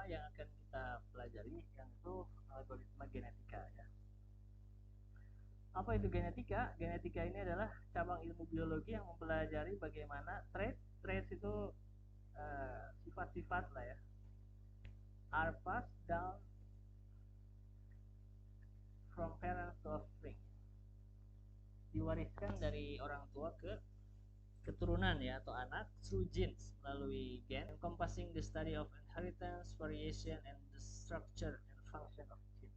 pertama yang akan kita pelajari yaitu algoritma genetika ya. Apa itu genetika? Genetika ini adalah cabang ilmu biologi yang mempelajari bagaimana traits itu sifat-sifat lah ya, are passed down from parents to offspring, diwariskan dari orang tua ke keturunan ya atau anak through genes melalui gen, encompassing the study of inheritance, variation, and the structure and function of gene,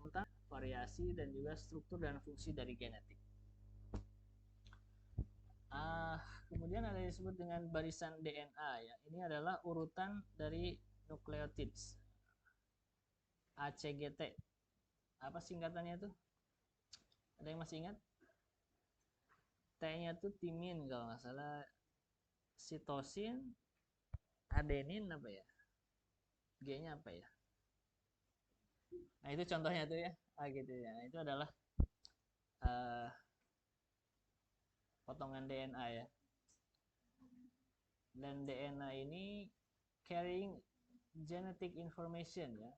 tentang variasi dan juga struktur dan fungsi dari genetik. Kemudian ada yang disebut dengan barisan DNA ya. Ini adalah urutan dari nukleotids. ACGT. Apa singkatannya tuh? Ada yang masih ingat? T-nya tuh timin kalau nggak salah. Sitosin, adenin apa ya? G-nya apa ya? Nah itu contohnya tuh ya. Gitu ya. Nah, itu adalah potongan DNA ya. Dan DNA ini carrying genetic information ya,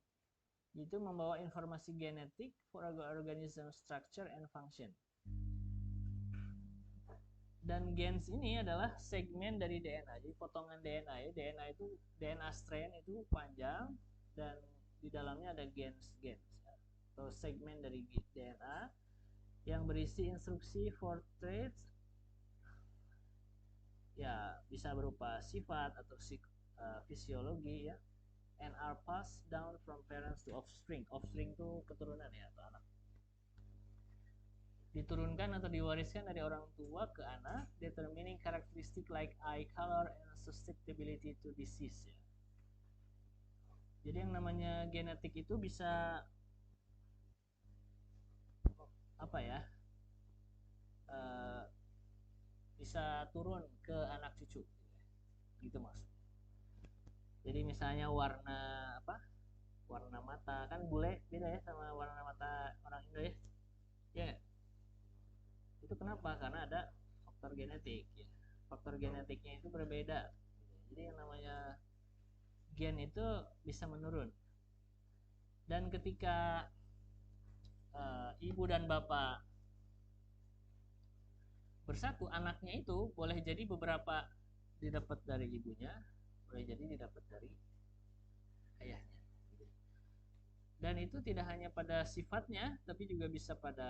itu membawa informasi genetik for organism structure and function. Dan gens ini adalah segmen dari DNA, jadi potongan DNA ya. DNA itu DNA strain itu panjang dan di dalamnya ada gens atau segmen dari DNA yang berisi instruksi for traits ya, bisa berupa sifat atau fisiologi ya, and are passed down from parents to offspring. Offspring itu keturunan ya atau anak. Diturunkan atau diwariskan dari orang tua ke anak, determining characteristic like eye color and susceptibility to disease ya. Jadi yang namanya genetik itu bisa apa ya? Bisa turun ke anak cucu gitu mas. Jadi misalnya warna apa, warna mata kan bule beda ya sama warna mata orang Indo ya ya. Itu kenapa? Karena ada faktor genetik ya. Faktor genetiknya itu berbeda. Jadi yang namanya gen itu bisa menurun. Dan ketika ibu dan bapak bersatu, anaknya itu boleh jadi beberapa didapat dari ibunya, boleh jadi didapat dari ayahnya. Dan itu tidak hanya pada sifatnya, tapi juga bisa pada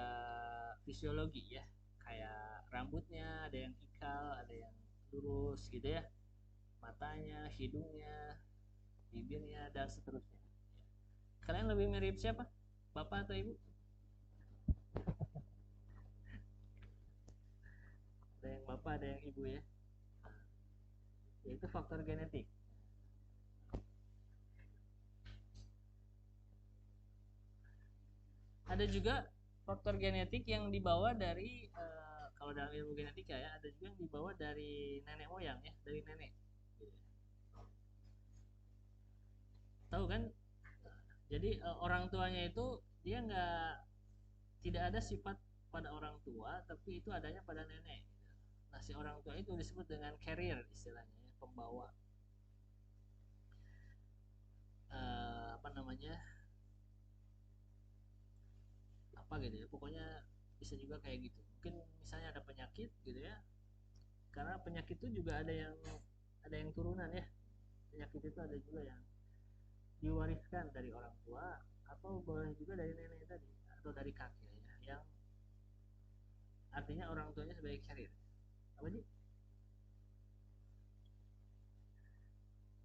fisiologi ya. Kayak rambutnya, ada yang ikal, ada yang lurus gitu ya. Matanya, hidungnya, bibirnya, dan seterusnya. Kalian lebih mirip siapa? Bapak atau ibu? Ada yang bapak, ada yang ibu ya. Yaitu faktor genetik. Ada juga faktor genetik yang dibawa dari kalau dalam ilmu genetika ya, ada juga yang dibawa dari nenek moyang ya, dari nenek. Tahu kan? Jadi orang tuanya itu dia tidak ada sifat pada orang tua, tapi itu adanya pada nenek. Nah si orang tua itu disebut dengan carrier istilahnya, ya, pembawa apa namanya, apa gitu ya, pokoknya bisa juga kayak gitu. Mungkin misalnya ada penyakit gitu ya, karena penyakit itu juga ada yang turunan ya. Penyakit itu ada juga yang diwariskan dari orang tua atau boleh juga dari nenek tadi atau dari kakek ya, yang artinya orang tuanya sebagai carrier. Apa sih?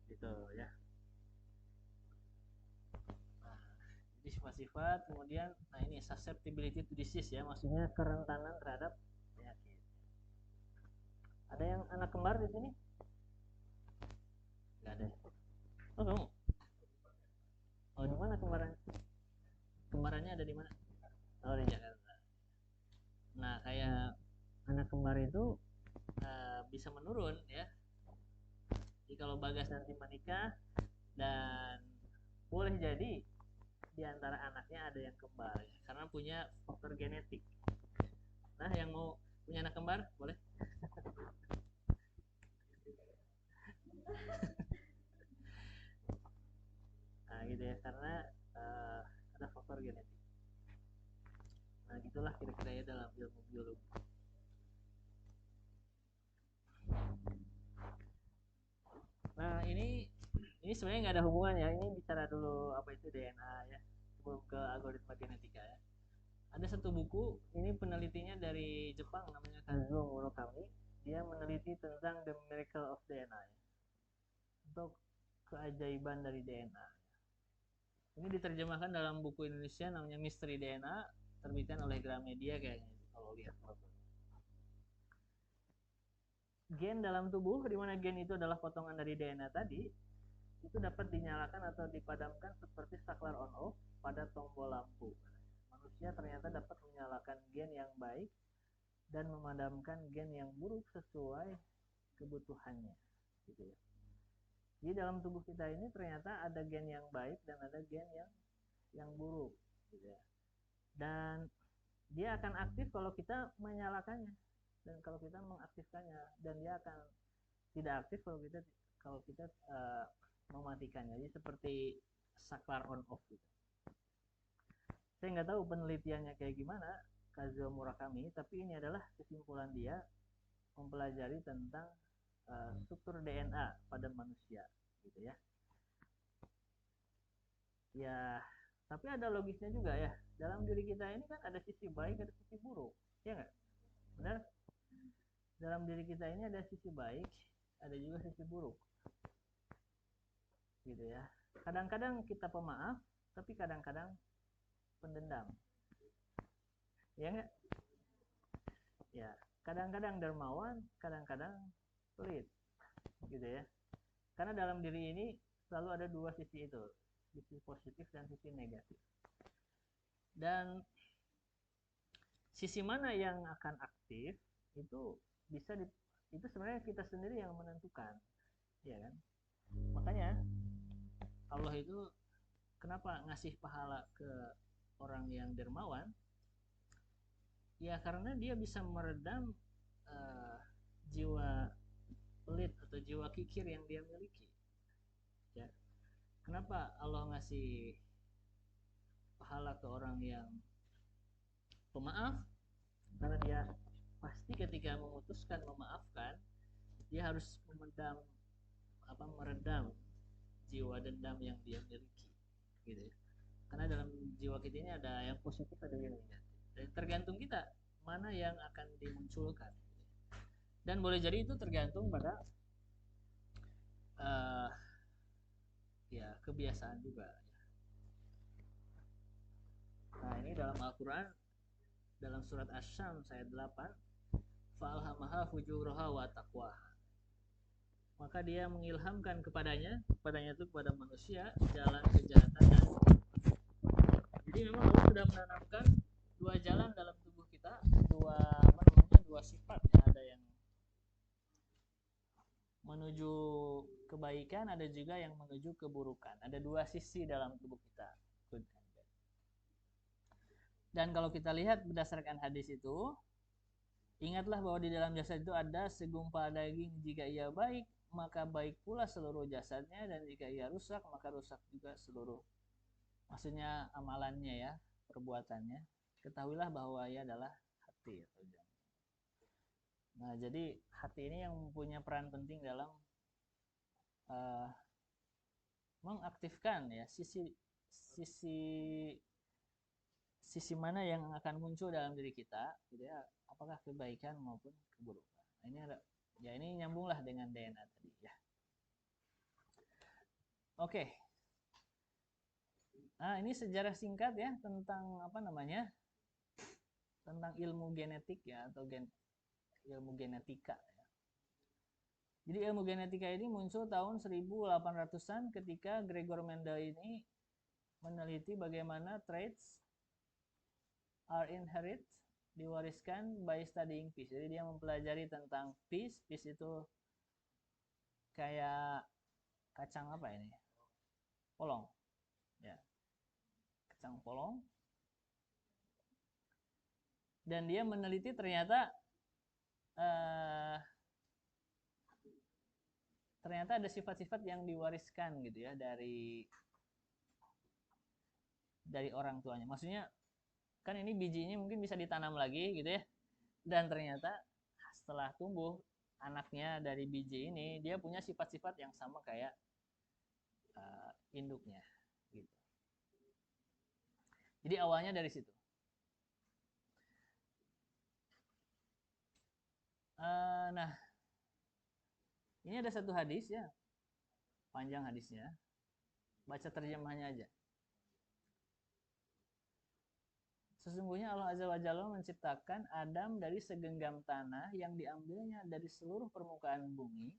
Gitu ya. Nah, jadi sifat-sifat, kemudian nah ini susceptibility to disease ya, maksudnya kerentanan terhadap penyakit. Ada yang anak kembar di sini? Enggak ada. Oh, kamu? Oh, di mana kembaran? Kembarannya ada di mana? Oh, di Jakarta. Nah, kayak anak kembar itu bisa menurun ya. Jadi kalau Bagas nanti menikah dan boleh jadi di antara anaknya ada yang kembar ya, karena punya faktor genetik. Nah, yang mau punya anak kembar boleh? karena ada faktor genetik. Nah gitulah kira-kira ya dalam ilmu biologi. Nah ini sebenarnya nggak ada hubungan ya, ini bicara dulu apa itu DNA ya sebelum ke algoritma genetika ya. Ada satu buku, ini penelitinya dari Jepang namanya Kazuo Murakami. Dia meneliti tentang The Miracle of DNA ya. Untuk keajaiban dari DNA. Ini diterjemahkan dalam buku Indonesia namanya Misteri DNA, terbitkan oleh Gramedia kayaknya kalau lihat. Gen dalam tubuh, di mana gen itu adalah potongan dari DNA tadi, itu dapat dinyalakan atau dipadamkan seperti saklar on off pada tombol lampu. Manusia ternyata dapat menyalakan gen yang baik dan memadamkan gen yang buruk sesuai kebutuhannya, gitu ya. Jadi dalam tubuh kita ini ternyata ada gen yang baik dan ada gen yang buruk, gitu ya. Dan dia akan aktif kalau kita menyalakannya dan kalau kita mengaktifkannya, dan dia akan tidak aktif kalau kita mematikannya. Jadi seperti saklar on off gitu. Saya nggak tahu penelitiannya kayak gimana Kazuo Murakami, tapi ini adalah kesimpulan dia mempelajari tentang struktur DNA pada manusia, gitu ya. Ya, tapi ada logisnya juga ya. Dalam diri kita ini kan ada sisi baik, ada sisi buruk, ya nggak? Benar? Dalam diri kita ini ada sisi baik, ada juga sisi buruk, gitu ya. Kadang-kadang kita pemaaf, tapi kadang-kadang pendendam, ya nggak? Ya, kadang-kadang dermawan, kadang-kadang pelit, gitu ya. Karena dalam diri ini selalu ada dua sisi itu, sisi positif dan sisi negatif. Dan sisi mana yang akan aktif itu itu sebenarnya kita sendiri yang menentukan, ya kan? Makanya Allah itu kenapa ngasih pahala ke orang yang dermawan? Ya karena dia bisa meredam jiwa pelit atau jiwa kikir yang dia miliki. Ya. Kenapa Allah ngasih pahala ke orang yang pemaaf? Karena dia pasti ketika memutuskan memaafkan, dia harus meredam jiwa dendam yang dia miliki, gitu ya. Karena dalam jiwa kita ini ada yang positif, ada yang negatif. Dan tergantung kita mana yang akan dimunculkan. Dan boleh jadi itu tergantung pada ya kebiasaan juga. Nah ini dalam Al-Quran, dalam surat Asy-Syams ayat 8, fa'alhamaha fujuraha wa taqwaha. Maka dia mengilhamkan kepadanya itu kepada manusia jalan kejahatan dan jadi memang Allah sudah menanamkan dua jalan dalam tubuh kita, dua sifat ya. Ada yang menuju kebaikan, ada juga yang menuju keburukan. Ada dua sisi dalam tubuh kita. Dan kalau kita lihat berdasarkan hadis itu, ingatlah bahwa di dalam jasad itu ada segumpal daging, jika ia baik maka baik pula seluruh jasadnya, dan jika ia rusak maka rusak juga seluruh, maksudnya amalannya ya, perbuatannya. Ketahuilah bahwa ia adalah hati atau jantung. Nah jadi hati ini yang mempunyai peran penting dalam mengaktifkan ya sisi mana yang akan muncul dalam diri kita, gitu ya, apakah kebaikan maupun keburukan. Nah, ini ada ya, ini nyambunglah dengan DNA tadi ya. Oke. Nah, ini sejarah singkat ya tentang tentang ilmu genetik ya, atau ilmu genetika ya. Jadi ilmu genetika ini muncul tahun 1800-an ketika Gregor Mendel ini meneliti bagaimana traits are inherited, diwariskan by studying peas. Jadi dia mempelajari tentang peas. Peas itu kayak kacang apa ini? Polong. Ya. Kacang polong. Dan dia meneliti ternyata ada sifat-sifat yang diwariskan gitu ya dari dari orang tuanya. Maksudnya kan ini bijinya mungkin bisa ditanam lagi gitu ya. Dan ternyata setelah tumbuh anaknya dari biji ini dia punya sifat-sifat yang sama kayak induknya gitu. Jadi awalnya dari situ. Nah, ini ada satu hadis ya, panjang hadisnya. Baca terjemahnya aja. Sesungguhnya Allah Azza wa Jalla menciptakan Adam dari segenggam tanah yang diambilnya dari seluruh permukaan bumi,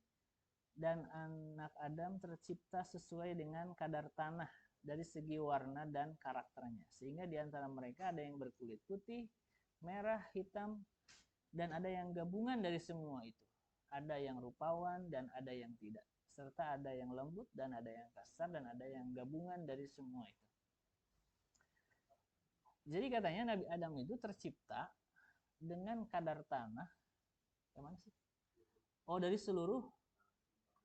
dan anak Adam tercipta sesuai dengan kadar tanah dari segi warna dan karakternya. Sehingga di antara mereka ada yang berkulit putih, merah, hitam, dan ada yang gabungan dari semua itu. Ada yang rupawan dan ada yang tidak. Serta ada yang lembut dan ada yang kasar dan ada yang gabungan dari semua itu. Jadi katanya Nabi Adam itu tercipta dengan kadar tanah, gimana sih? Oh, dari seluruh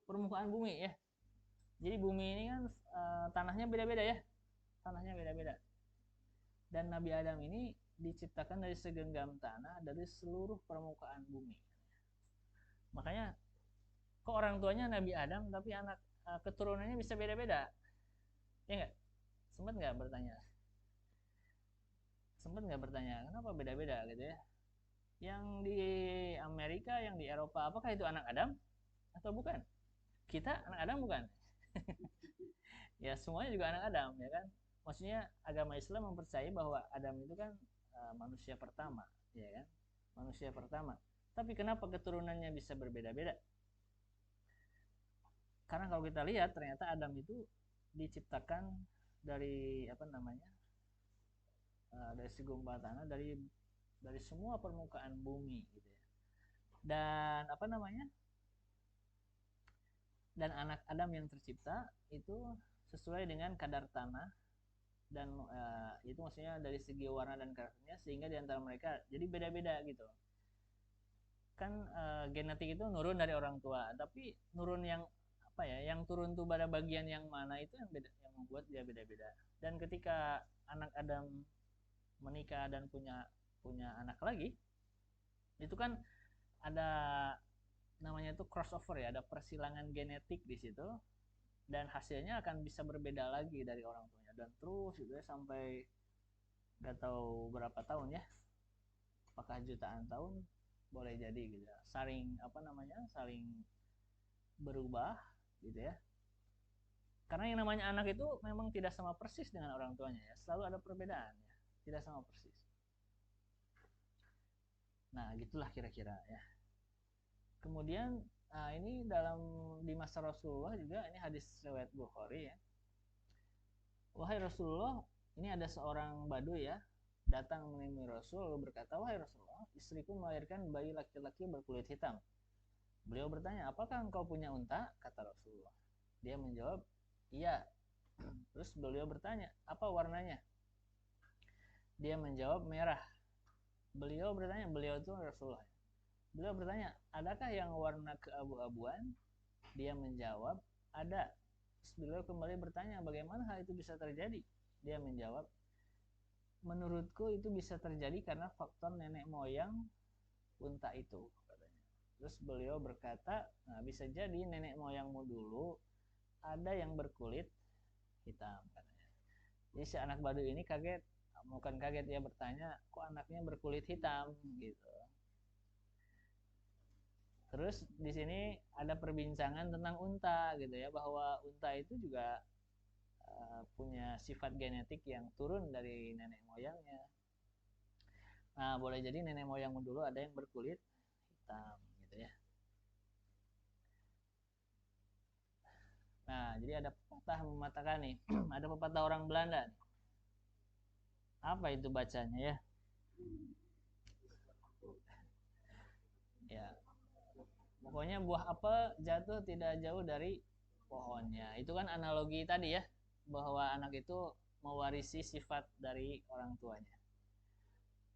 permukaan bumi ya. Jadi bumi ini kan tanahnya beda-beda ya. Tanahnya beda-beda. Dan Nabi Adam ini diciptakan dari segenggam tanah dari seluruh permukaan bumi. Makanya kok orang tuanya Nabi Adam tapi anak keturunannya bisa beda-beda. Ya enggak? Sempat nggak bertanya? Sempat nggak bertanya kenapa beda-beda gitu ya? Yang di Amerika, yang di Eropa, apakah itu anak Adam atau bukan? Kita anak Adam bukan? Ya semuanya juga anak Adam ya kan? Maksudnya agama Islam mempercayai bahwa Adam itu kan manusia pertama, ya kan? Manusia pertama. Tapi kenapa keturunannya bisa berbeda-beda? Karena kalau kita lihat ternyata Adam itu diciptakan dari apa namanya? Dari segumpal tanah, dari semua permukaan bumi gitu ya. Dan apa namanya? Dan anak Adam yang tercipta itu sesuai dengan kadar tanah, dan itu maksudnya dari segi warna dan karakternya, sehingga diantara mereka jadi beda-beda gitu kan. Genetik itu nurun dari orang tua, tapi nurun yang apa ya, yang turun tuh pada bagian yang mana itu yang beda, yang membuat dia beda-beda. Dan ketika anak Adam menikah dan punya punya anak lagi, itu kan ada namanya itu crossover ya, ada persilangan genetik di situ, dan hasilnya akan bisa berbeda lagi dari orang tuanya, dan terus gitu ya sampai nggak tahu berapa tahun ya, apakah jutaan tahun boleh jadi gitu ya, saling apa namanya, saling berubah gitu ya. Karena yang namanya anak itu memang tidak sama persis dengan orang tuanya ya, selalu ada perbedaan ya, tidak sama persis. Nah gitulah kira-kira ya. Kemudian ini dalam di masa Rasulullah juga, ini hadis riwayat Bukhari ya. Wahai Rasulullah, ini ada seorang Baduy ya, datang menemui Rasul lalu berkata, wahai Rasulullah, istriku melahirkan bayi laki-laki berkulit hitam. Beliau bertanya, apakah engkau punya unta? Kata Rasulullah. Dia menjawab, iya. Terus beliau bertanya, apa warnanya? Dia menjawab, merah. Beliau bertanya, beliau itu Rasulullah. Beliau bertanya, adakah yang warna keabu-abuan? Dia menjawab, ada. Terus beliau kembali bertanya, bagaimana hal itu bisa terjadi? Dia menjawab, menurutku itu bisa terjadi karena faktor nenek moyang unta itu, katanya. Terus beliau berkata, nah bisa jadi nenek moyangmu dulu ada yang berkulit hitam, katanya. Jadi si anak Baduy ini kaget, bukan kaget, dia bertanya, kok anaknya berkulit hitam gitu. Terus di sini ada perbincangan tentang unta gitu ya, bahwa unta itu juga punya sifat genetik yang turun dari nenek moyangnya. Nah, boleh jadi nenek moyangmu dulu ada yang berkulit hitam gitu ya. Nah, jadi ada pepatah mengatakan nih, ada pepatah orang Belanda. Apa itu bacanya ya? Ya, pokoknya buah apel jatuh tidak jauh dari pohonnya. Itu kan analogi tadi ya, bahwa anak itu mewarisi sifat dari orang tuanya.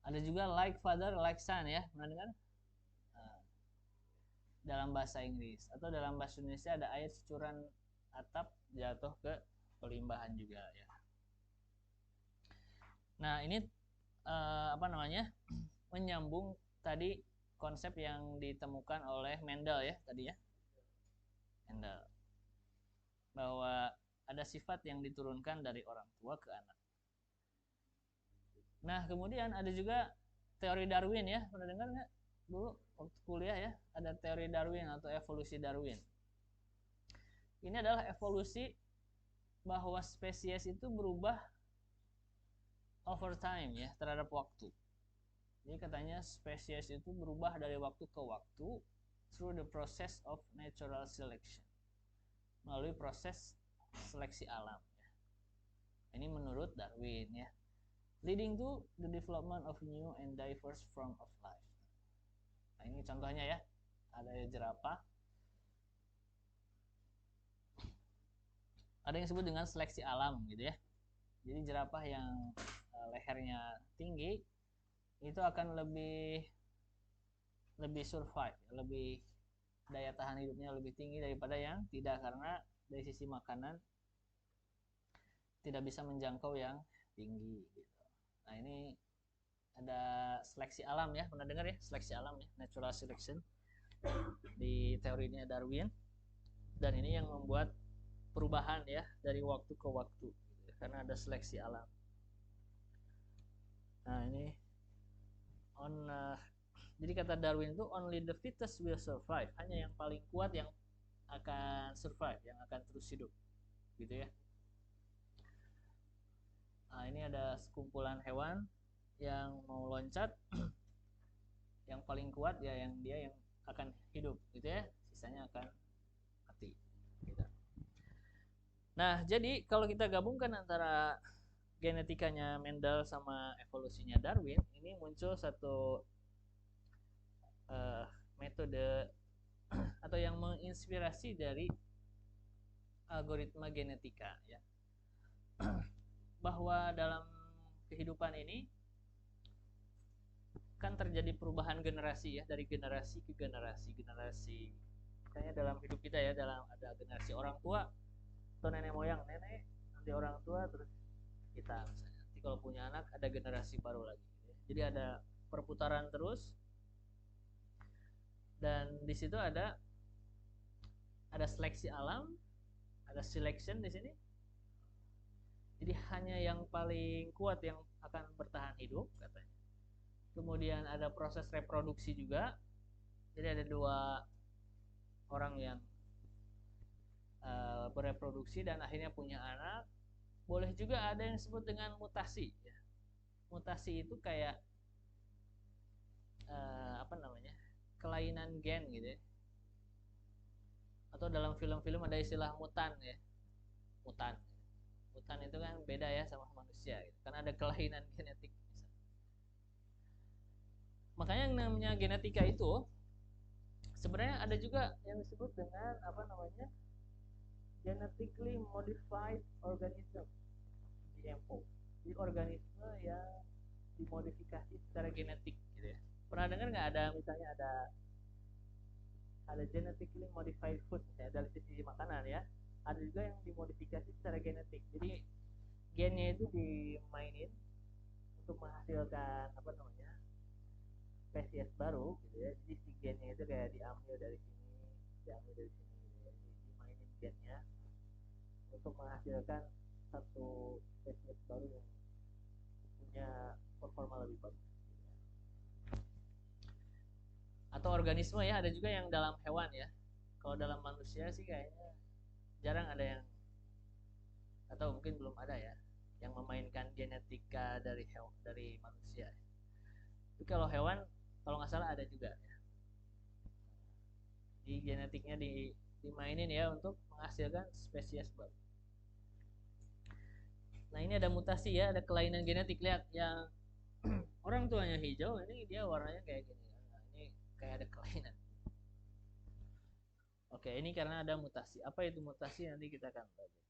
Ada juga like father, like son ya, pernah dengar? Nah, dalam bahasa Inggris atau dalam bahasa Indonesia ada air securan atap jatuh ke pelimbahan juga ya. Nah, ini apa namanya? Menyambung tadi konsep yang ditemukan oleh Mendel ya tadi ya. Mendel. Bahwa ada sifat yang diturunkan dari orang tua ke anak. Nah, kemudian ada juga teori Darwin ya. Pernah dengar nggak? Dulu waktu kuliah ya, ada teori Darwin atau evolusi Darwin. Ini adalah evolusi bahwa spesies itu berubah over time ya, terhadap waktu. Jadi katanya spesies itu berubah dari waktu ke waktu through the process of natural selection. Melalui proses seleksi alam ya. Ini menurut Darwin ya. Leading to the development of new and diverse form of life. Nah, ini contohnya ya. Ada jerapah. Ada yang disebut dengan seleksi alam gitu ya. Jadi jerapah yang lehernya tinggi itu akan lebih survive, lebih daya tahan hidupnya lebih tinggi daripada yang tidak, karena dari sisi makanan tidak bisa menjangkau yang tinggi gitu. Nah, ini ada seleksi alam ya, pernah dengar ya seleksi alam ya, natural selection di teorinya Darwin. Dan ini yang membuat perubahan ya dari waktu ke waktu gitu, karena ada seleksi alam. Nah, ini jadi kata Darwin itu only the fittest will survive, hanya yang paling kuat yang akan survive, yang akan terus hidup gitu ya. Nah, ini ada sekumpulan hewan yang mau loncat. Yang paling kuat ya yang dia yang akan hidup gitu ya, sisanya akan mati gitu. Nah, jadi kalau kita gabungkan antara genetikanya Mendel sama evolusinya Darwin, ini muncul satu metode atau yang menginspirasi dari algoritma genetika ya. Bahwa dalam kehidupan ini kan terjadi perubahan generasi ya, dari generasi ke generasi. Misalnya dalam hidup kita ya, dalam ada generasi orang tua atau nenek moyang, nenek, nanti orang tua, terus kita misalnya. Nanti kalau punya anak ada generasi baru lagi. Jadi ada perputaran terus, dan di situ ada seleksi alam, ada selection di sini. Jadi hanya yang paling kuat yang akan bertahan hidup katanya. Kemudian ada proses reproduksi juga. Jadi ada dua orang yang bereproduksi dan akhirnya punya anak. Boleh juga ada yang disebut dengan mutasi ya. Mutasi itu kayak apa namanya, kelainan gen gitu ya. Atau dalam film-film ada istilah mutan ya. Mutan itu kan beda ya sama manusia gitu. Karena ada kelainan genetik misalnya. Makanya yang namanya genetika itu sebenarnya ada juga yang disebut dengan apa namanya, genetically modified organism, GMO. Jadi organisme yang dimodifikasi secara genetik gitu ya. Pernah dengar nggak ada misalnya ada genetically modified food misalnya dari sisi makanan ya. Ada juga yang dimodifikasi secara genetik. Jadi gennya itu dimainin untuk menghasilkan apa namanya, spesies baru gitu ya. Jadi si gennya itu kayak diambil dari sini gitu ya. Jadi dimainin gennya untuk menghasilkan satu spesies baru yang punya performa lebih bagus. Atau organisme ya, ada juga yang dalam hewan ya. Kalau dalam manusia sih kayaknya jarang ada yang, atau mungkin belum ada ya, yang memainkan genetika dari manusia. Tapi kalau hewan, kalau nggak salah ada juga ya. Di genetiknya dimainin ya untuk menghasilkan spesies baru. Nah, ini ada mutasi ya, ada kelainan genetik. Lihat yang orang tuanya hijau, ini dia warnanya kayak gini. Nah, ini kayak ada kelainan. Oke, ini karena ada mutasi. Apa itu mutasi? Nanti kita akan belajar.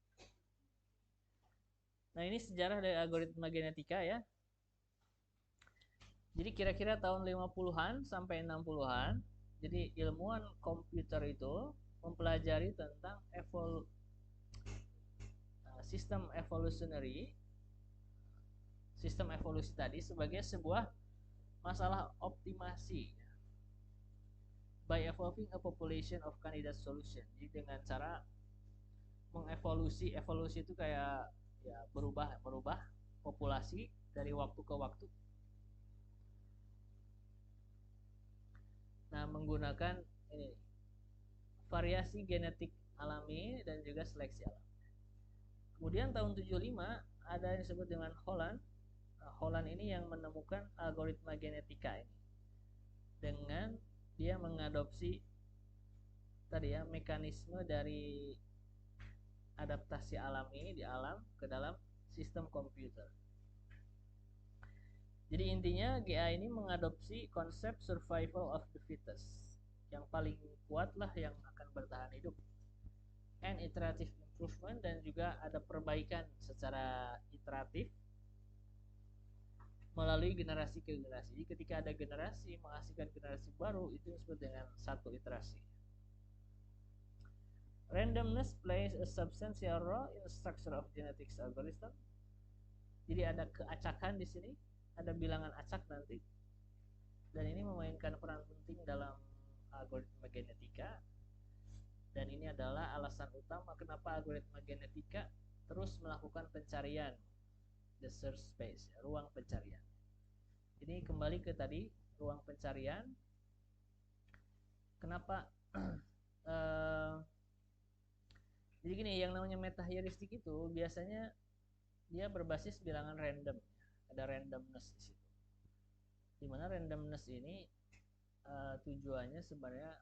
Nah, ini sejarah dari algoritma genetika ya. Jadi kira-kira tahun 50-an sampai 60-an, jadi ilmuwan komputer itu mempelajari tentang sistem evolutionary sistem evolusi tadi sebagai sebuah masalah optimasi by evolving a population of candidate solution. Jadi dengan cara mengevolusi, evolusi itu kayak ya merubah populasi dari waktu ke waktu. Nah, menggunakan ini variasi genetik alami dan juga seleksi alami. Kemudian tahun 75 ada yang disebut dengan Holland. Holland ini yang menemukan algoritma genetika ini dengan dia mengadopsi tadi ya mekanisme dari adaptasi alami di alam ke dalam sistem komputer. Jadi intinya GA ini mengadopsi konsep survival of the fittest. Yang paling kuat lah yang akan bertahan hidup. And iterative improvement, dan juga ada perbaikan secara iteratif melalui generasi ke generasi. Jadi ketika ada generasi menghasilkan generasi baru, itu disebut dengan satu iterasi. Randomness plays a substantial role in the structure of genetics algorithm. Jadi ada keacakan di sini, ada bilangan acak nanti, dan ini memainkan peran penting dalam algoritma genetika. Dan ini adalah alasan utama kenapa algoritma genetika terus melakukan pencarian, the search space, ruang pencarian. Ini kembali ke tadi, ruang pencarian. Kenapa? Jadi gini, yang namanya metaheuristik itu biasanya dia berbasis bilangan random, ada randomness di situ. Dimana randomness ini tujuannya sebenarnya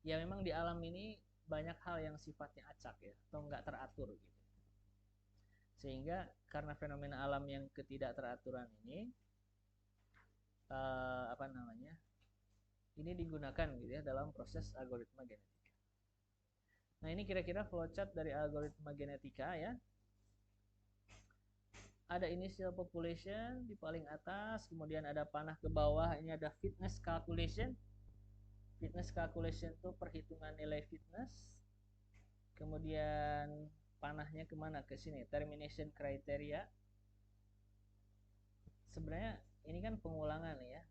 ya memang di alam ini banyak hal yang sifatnya acak ya, atau nggak teratur gitu. Sehingga karena fenomena alam yang ketidakteraturan ini ini digunakan gitu ya dalam proses algoritma genetika. Nah, ini kira-kira flowchart dari algoritma genetika ya. Ada initial population di paling atas, kemudian ada panah ke bawah, ini ada fitness calculation. Fitness calculation itu perhitungan nilai fitness. Kemudian panahnya kemana? Ke sini, termination criteria. Sebenarnya ini kan pengulangan ya,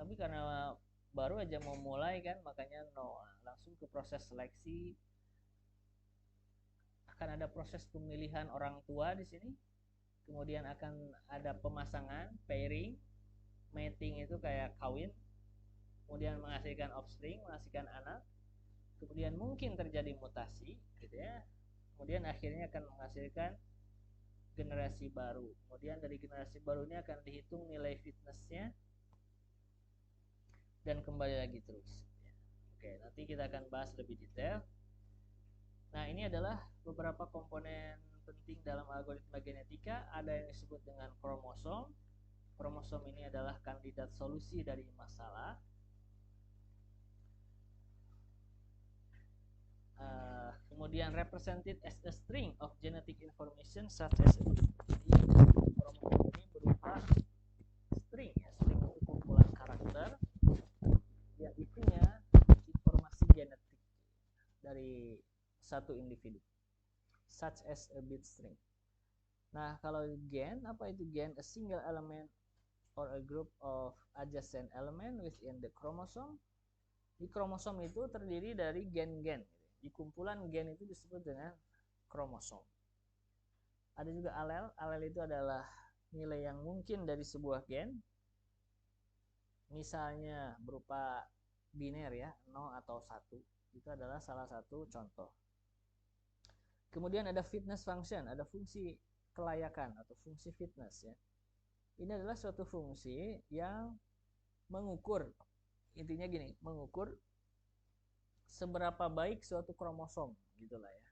tapi karena baru aja mau mulai kan, makanya langsung ke proses seleksi. Akan ada proses pemilihan orang tua di sini. Kemudian akan ada pemasangan, pairing, mating itu kayak kawin, kemudian menghasilkan offspring, menghasilkan anak, kemudian mungkin terjadi mutasi gitu ya, kemudian akhirnya akan menghasilkan generasi baru. Kemudian dari generasi baru ini akan dihitung nilai fitnessnya dan kembali lagi terus. Oke, nanti kita akan bahas lebih detail. Nah, ini adalah beberapa komponen penting dalam algoritma genetika. Ada yang disebut dengan kromosom. Kromosom ini adalah kandidat solusi dari masalah. Kemudian represented as a string of genetic information such as kromosom ini berupa string ya, string itu kumpulan karakter yang isinya informasi genetik dari satu individu, such as a bit string. Nah, kalau gen, apa itu gen? A single element or a group of adjacent element within the chromosome. Di kromosom itu terdiri dari gen-gen. Di kumpulan gen itu disebut dengan kromosom. Ada juga alel. Alel itu adalah nilai yang mungkin dari sebuah gen. Misalnya berupa biner ya, 0 atau 1. Itu adalah salah satu contoh. Kemudian ada fitness function, ada fungsi kelayakan atau fungsi fitness ya. Ini adalah suatu fungsi yang mengukur, intinya gini, mengukur seberapa baik suatu kromosom gitulah ya.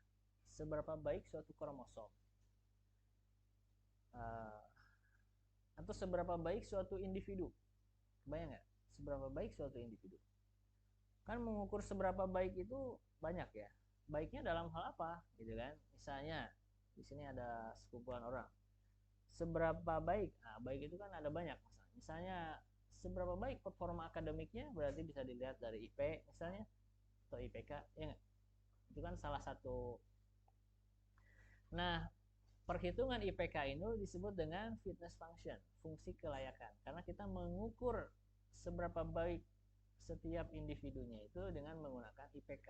Seberapa baik suatu kromosom. Atau seberapa baik suatu individu. Kebayang nggak? Seberapa baik suatu individu. Kan mengukur seberapa baik itu banyak ya. Baiknya dalam hal apa gitu kan? Misalnya di sini ada sekumpulan orang, seberapa baik? Nah, baik itu kan ada banyak. Misalnya seberapa baik performa akademiknya, berarti bisa dilihat dari IP misalnya atau IPK ya nggak? Itu kan salah satu. Nah, perhitungan IPK ini disebut dengan fitness function, fungsi kelayakan. Karena kita mengukur seberapa baik setiap individunya itu dengan menggunakan IPK.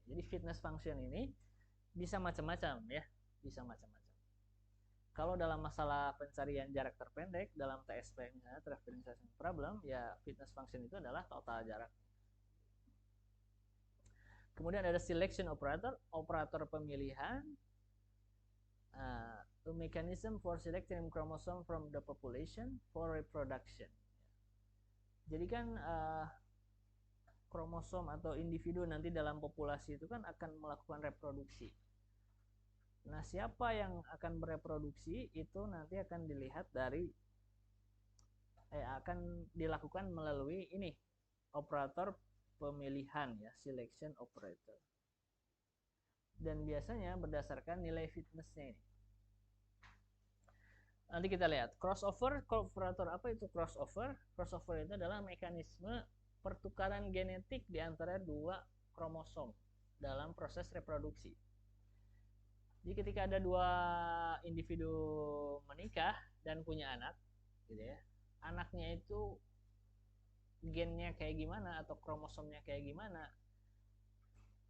Jadi fitness function ini bisa macam-macam ya, bisa macam-macam. Kalau dalam masalah pencarian jarak terpendek dalam TSP misalnya Traveling Problem, ya fitness function itu adalah total jarak. Kemudian ada selection operator, operator pemilihan, a mechanism for selecting chromosome from the population for reproduction. Jadi kan kromosom atau individu nanti dalam populasi itu kan akan melakukan reproduksi. Nah, siapa yang akan bereproduksi itu nanti akan dilihat dari akan dilakukan melalui ini operator pemilihan ya, selection operator. Dan biasanya berdasarkan nilai fitnessnya ini. Nanti kita lihat crossover operator. Apa itu crossover? Crossover itu adalah mekanisme pertukaran genetik di antara dua kromosom dalam proses reproduksi. Jadi ketika ada dua individu menikah dan punya anak, gitu ya, anaknya itu gennya kayak gimana atau kromosomnya kayak gimana,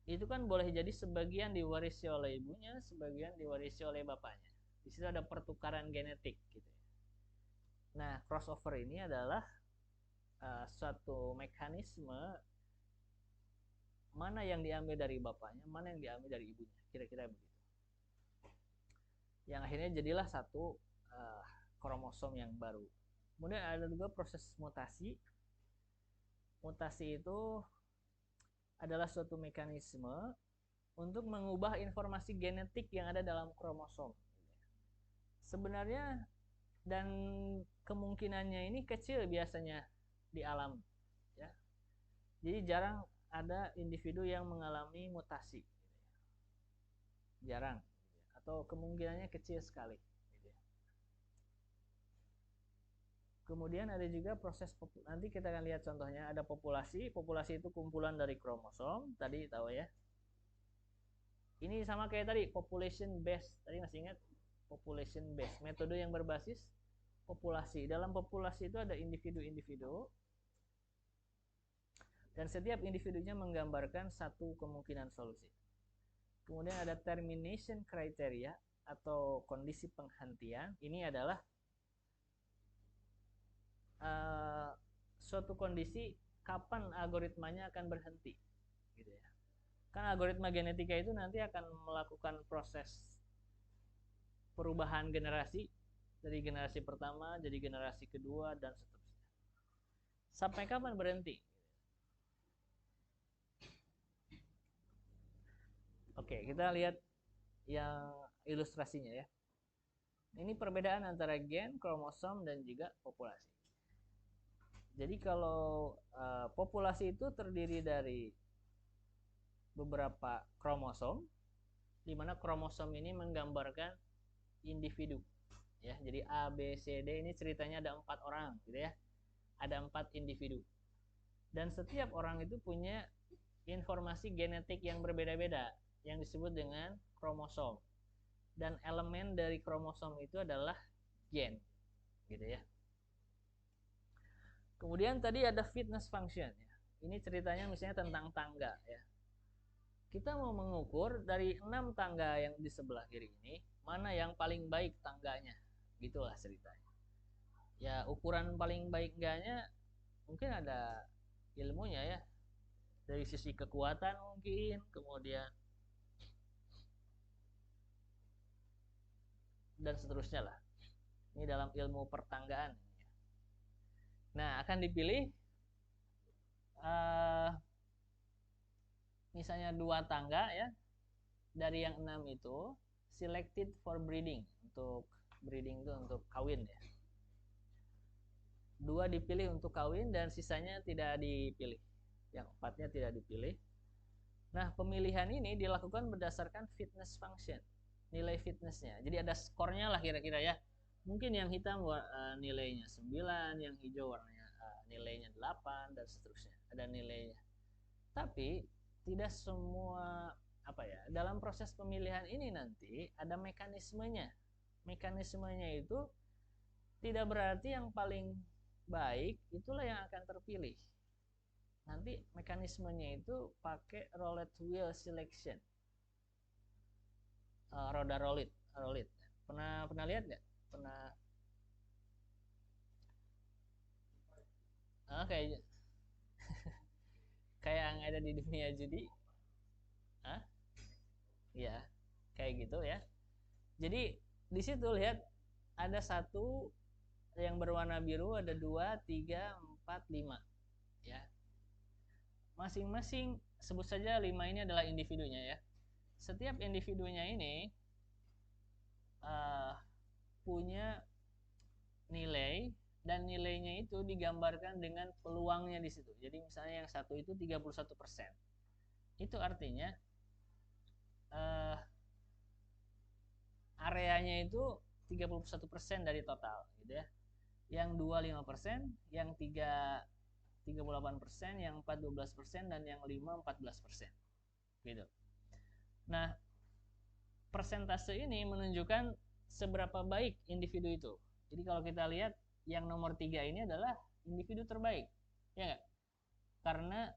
itu kan boleh jadi sebagian diwarisi oleh ibunya, sebagian diwarisi oleh bapaknya. Di situ ada pertukaran genetik, gitu. Nah, crossover ini adalah suatu mekanisme mana yang diambil dari bapaknya, mana yang diambil dari ibunya, kira-kira begitu. Yang akhirnya jadilah satu kromosom yang baru. Kemudian ada juga proses mutasi. Mutasi itu adalah suatu mekanisme untuk mengubah informasi genetik yang ada dalam kromosom. Sebenarnya dan kemungkinannya ini kecil biasanya di alam, ya. Jadi jarang ada individu yang mengalami mutasi, jarang. Atau kemungkinannya kecil sekali. Kemudian ada juga proses, nanti kita akan lihat contohnya, ada populasi. Populasi itu kumpulan dari kromosom, tadi tahu ya. Ini sama kayak tadi, population based. Tadi masih ingat? Population based, metode yang berbasis populasi. Dalam populasi itu ada individu-individu, dan setiap individunya menggambarkan satu kemungkinan solusi. Kemudian ada termination criteria atau kondisi penghentian. Ini adalah suatu kondisi kapan algoritmanya akan berhenti, gitu ya. Kan algoritma genetika itu nanti akan melakukan proses perubahan generasi dari generasi pertama jadi generasi kedua dan seterusnya. Sampai kapan berhenti? Oke, kita lihat yang ilustrasinya ya. Ini perbedaan antara gen, kromosom, dan juga populasi. Jadi kalau populasi itu terdiri dari beberapa kromosom, di mana kromosom ini menggambarkan individu. Ya, jadi A, B, C, D ini ceritanya ada 4 orang, gitu ya. Ada 4 individu. Dan setiap orang itu punya informasi genetik yang berbeda-beda, yang disebut dengan kromosom. Dan elemen dari kromosom itu adalah gen, gitu ya. Kemudian tadi ada fitness function ya. Ini ceritanya misalnya tentang tangga ya. Kita mau mengukur dari 6 tangga yang di sebelah kiri ini, mana yang paling baik tangganya. Gitulah ceritanya. Ya, ukuran paling baik enggaknya mungkin ada ilmunya ya. Dari sisi kekuatan mungkin, kemudian dan seterusnya lah. Ini dalam ilmu pertanggaan. Nah, akan dipilih misalnya 2 tangga ya. Dari yang 6 itu selected for breeding. Untuk breeding itu untuk kawin ya. 2 dipilih untuk kawin dan sisanya tidak dipilih. Yang 4-nya tidak dipilih. Nah, pemilihan ini dilakukan berdasarkan fitness function, nilai fitnessnya. Jadi ada skornya lah kira-kira ya. Mungkin yang hitam nilainya 9, yang hijau warnanya nilainya 8 dan seterusnya. Ada nilainya. Tapi tidak semua dalam proses pemilihan ini nanti ada mekanismenya. mekanismenya itu tidak berarti yang paling baik itulah yang akan terpilih. Nanti mekanismenya itu pakai roulette wheel selection, roda roulette. Pernah lihat nggak? Pernah? Kayak yang ada di dunia judi. Ya, kayak gitu ya. Jadi di situ lihat ada satu yang berwarna biru, ada 2, 3, 4, 5 ya. Masing-masing sebut saja 5 ini adalah individunya ya. Setiap individunya ini punya nilai, dan nilainya itu digambarkan dengan peluangnya di situ. Jadi misalnya yang satu itu 31%. Itu artinya areanya itu 31% dari total gitu ya. Yang 2 5%, yang 3 38%, yang 4 12%, dan yang 5 14%. Gitu. Nah, persentase ini menunjukkan seberapa baik individu itu. Jadi kalau kita lihat yang nomor 3 ini adalah individu terbaik. Ya enggak? Karena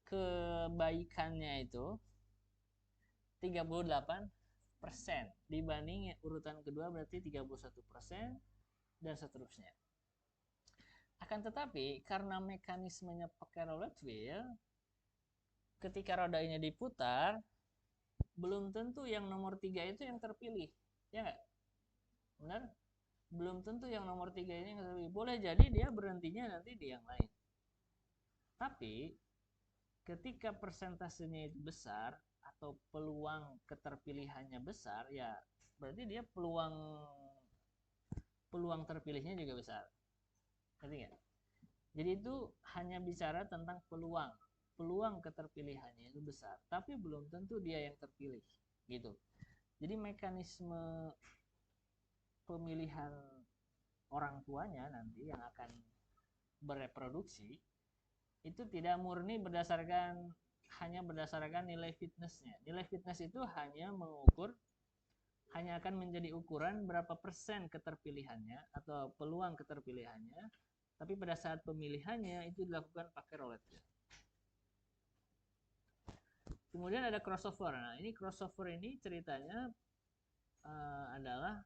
kebaikannya itu 38% dibanding urutan kedua berarti 31% dan seterusnya. Akan tetapi karena mekanismenya pakai roulette wheel, ketika roda ini diputar, belum tentu yang nomor 3 itu yang terpilih. Ya enggak? Benar? Belum tentu yang nomor 3 ini yang terpilih. Boleh jadi dia berhentinya nanti di yang lain. Tapi ketika persentasenya itu besar atau peluang keterpilihannya besar, ya berarti dia peluang terpilihnya juga besar. Ngerti nggak? Jadi itu hanya bicara tentang peluang keterpilihannya itu besar, tapi belum tentu dia yang terpilih, gitu. Jadi mekanisme pemilihan orang tuanya nanti yang akan bereproduksi itu tidak murni hanya berdasarkan nilai fitnessnya. Nilai fitness itu hanya akan menjadi ukuran berapa persen keterpilihannya atau peluang keterpilihannya, tapi pada saat pemilihannya itu dilakukan pakai roulette. Kemudian ada crossover. Nah, ini crossover ini ceritanya adalah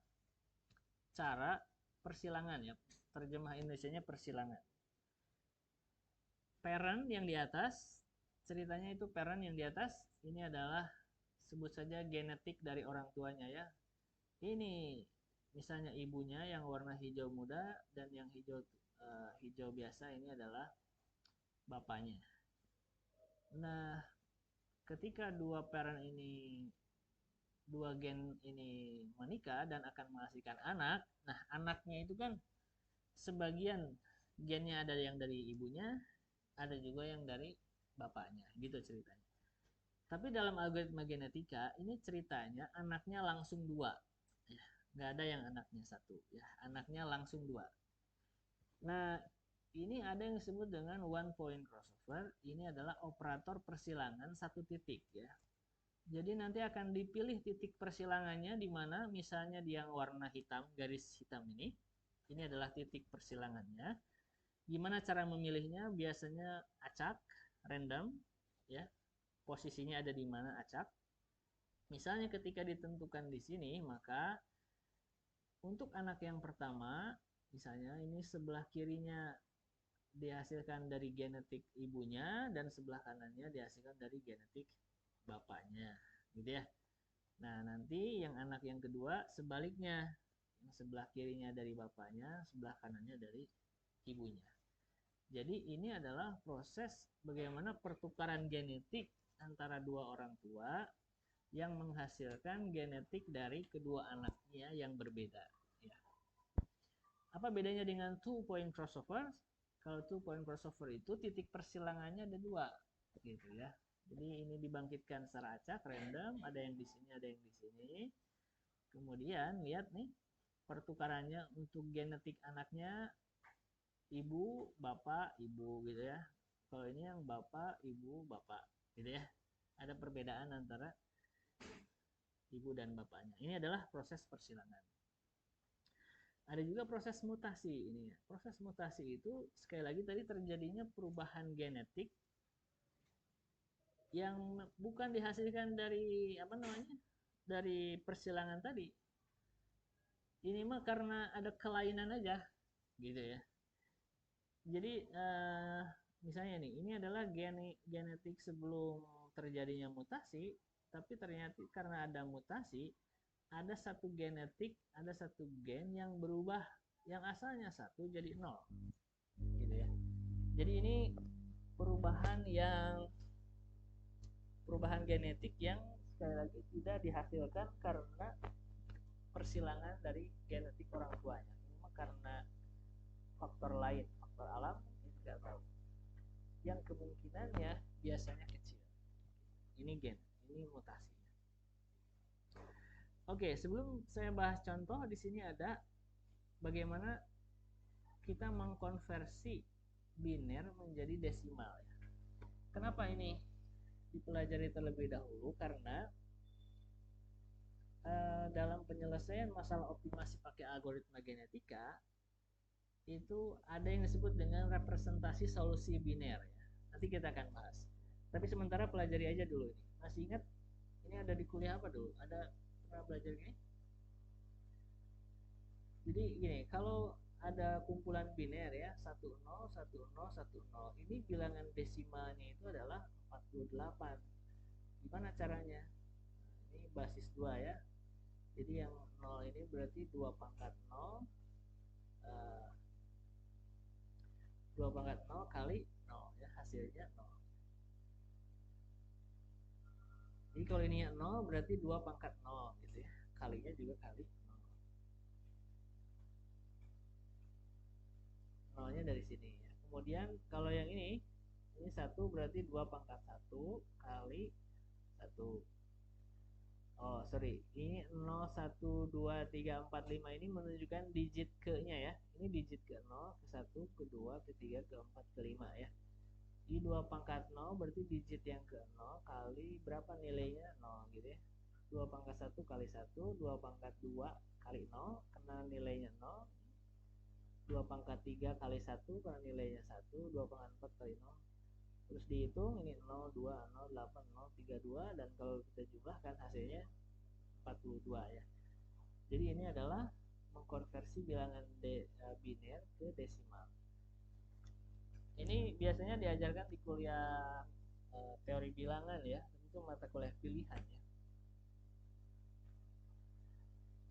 cara persilangan ya. Terjemah Indonesianya persilangan. Parent yang di atas, ceritanya itu parent yang di atas, ini adalah sebut saja genetik dari orang tuanya ya. Ini misalnya ibunya yang warna hijau muda dan yang hijau biasa ini adalah bapaknya. Nah, ketika dua gen ini menikah dan akan menghasilkan anak, nah anaknya itu kan sebagian gennya ada yang dari ibunya, ada juga yang dari bapaknya, gitu ceritanya. Tapi dalam algoritma genetika ini ceritanya anaknya langsung 2 ya, nggak ada yang anaknya 1 ya, anaknya langsung 2. Nah, ini ada yang disebut dengan one point crossover. Ini adalah operator persilangan satu titik ya. Jadi nanti akan dipilih titik persilangannya di mana, misalnya di yang warna hitam, garis hitam ini adalah titik persilangannya. Gimana cara memilihnya? Biasanya acak, random ya. Posisinya ada di mana acak. Misalnya ketika ditentukan di sini, maka untuk anak yang pertama, misalnya ini sebelah kirinya dihasilkan dari genetik ibunya dan sebelah kanannya dihasilkan dari genetik bapaknya, gitu ya. Nah, nanti yang anak yang kedua sebaliknya, yang sebelah kirinya dari bapaknya, sebelah kanannya dari ibunya. Jadi ini adalah proses bagaimana pertukaran genetik antara dua orang tua yang menghasilkan genetik dari kedua anaknya yang berbeda. Ya. Apa bedanya dengan two point crossover? Kalau two point crossover itu titik persilangannya ada 2, gitu ya. Jadi ini dibangkitkan secara acak, random, ada yang di sini, ada yang di sini. Kemudian lihat nih pertukarannya untuk genetik anaknya ibu, bapak, ibu gitu ya. Kalau ini yang bapak, ibu, bapak gitu ya. Ada perbedaan antara ibu dan bapaknya. Ini adalah proses persilangan. Ada juga proses mutasi ini. Proses mutasi itu sekali lagi tadi terjadinya perubahan genetik yang bukan dihasilkan dari apa namanya? Dari persilangan tadi. Ini mah karena ada kelainan aja gitu ya. Jadi misalnya nih, ini adalah genetik sebelum terjadinya mutasi, tapi ternyata karena ada mutasi, ada satu genetik, ada satu gen yang berubah, yang asalnya satu jadi nol, gitu ya. Jadi ini perubahan genetik yang sekali lagi tidak dihasilkan karena persilangan dari genetik orang tuanya. Ini mah karena faktor lain, faktor alam mungkin nggak tahu. Yang kemungkinannya biasanya kecil. Ini gen, ini mutasinya. Oke, sebelum saya bahas contoh, di sini ada bagaimana kita mengkonversi biner menjadi desimal. Kenapa ini dipelajari terlebih dahulu? Karena dalam penyelesaian masalah optimasi pakai algoritma genetika itu ada yang disebut dengan representasi solusi biner ya. Nanti kita akan bahas. Tapi sementara pelajari aja dulu ini. Masih ingat ini ada di kuliah apa dulu? Ada pernah belajar gini? Jadi gini, kalau ada kumpulan biner ya, 10, 10, 10. Ini bilangan desimalnya itu adalah 48. Gimana caranya? Ini basis 2 ya. Jadi yang 0 ini berarti 2 pangkat 0 2 pangkat 0 kali 0 ya, hasilnya 0. Jadi kalau ini 0 berarti 2 pangkat 0 gitu ya. Kalinya juga kali 0. 0-nya dari sini ya. Kemudian kalau yang ini 1 berarti 2 pangkat 1 kali 1. Oh, sorry. Ini 0, 1, 2, 3, 4, 5 ini menunjukkan digit ke-nya ya. Ini digit ke 0, ke 1, ke 2, ke 3, ke 4, ke 5 ya. Di 2 pangkat 0 berarti digit yang ke 0 kali berapa nilainya? 0 gitu ya. 2 pangkat 1 kali 1, 2 pangkat 2 kali 0, karena nilainya 0. 2 pangkat 3 kali 1 karena nilainya 1, 2 pangkat 4 kali 0. Terus dihitung ini 0, 2, 0, 8, 0, 3, 2, dan kalau kita jumlahkan hasilnya 42 ya. Jadi ini adalah mengkonversi bilangan biner ke desimal. Ini biasanya diajarkan di kuliah teori bilangan ya, itu mata kuliah pilihan ya.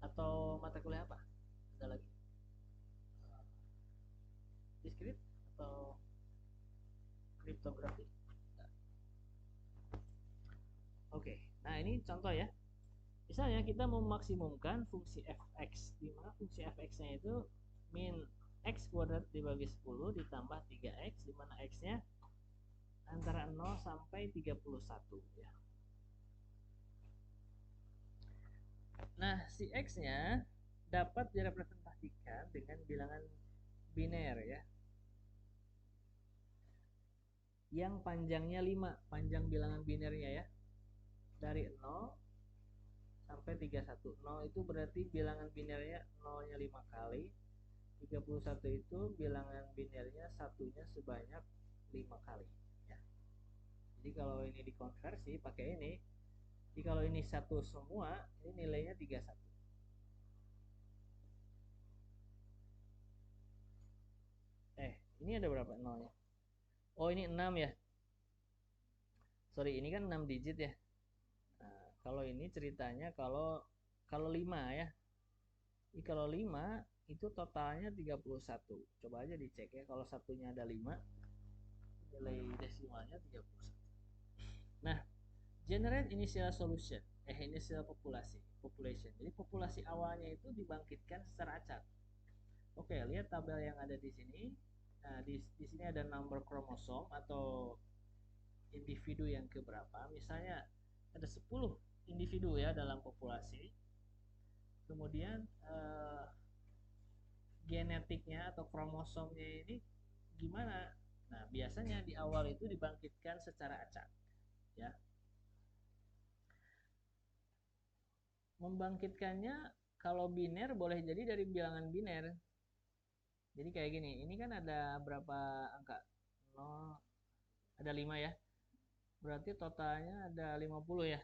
Atau mata kuliah apa? Ada lagi? Diskrit atau kriptografi? Oke, nah ini contoh ya. Misalnya kita memaksimumkan fungsi fx, di mana fungsi fx-nya itu min x kuadrat dibagi 10 ditambah 3x, di mana x-nya antara 0 sampai 31 ya. Nah, si x-nya dapat direpresentasikan dengan bilangan biner ya. Yang panjangnya 5, panjang bilangan binernya ya. Dari 0 sampai 31. 0 itu berarti bilangan binernya 0-nya 5 kali. 31 itu bilangan binernya satunya sebanyak 5 kali ya. Jadi kalau ini dikonversi pakai ini, jadi kalau ini satu semua, ini nilainya 31. Ini ada berapa nolnya? Oh, ini 6 ya. Sorry, ini kan 6 digit ya. Nah, kalau ini ceritanya kalau 5 ya. Jadi kalau 5 itu totalnya 31. Coba aja dicek ya, kalau satunya ada 5, nilai desimalnya 31. Nah, generate initial solution, initial population. Jadi populasi awalnya itu dibangkitkan secara acak. Oke, lihat tabel yang ada di sini. Nah, di sini ada number kromosom atau individu yang keberapa. Misalnya ada 10 individu ya dalam populasi. Kemudian genetiknya atau kromosomnya ini gimana? Nah, biasanya di awal itu dibangkitkan secara acak ya. membangkitkannya kalau biner boleh jadi dari bilangan biner. Jadi kayak gini, ini kan ada berapa angka? 0, ada 5 ya. Berarti totalnya ada 50 ya.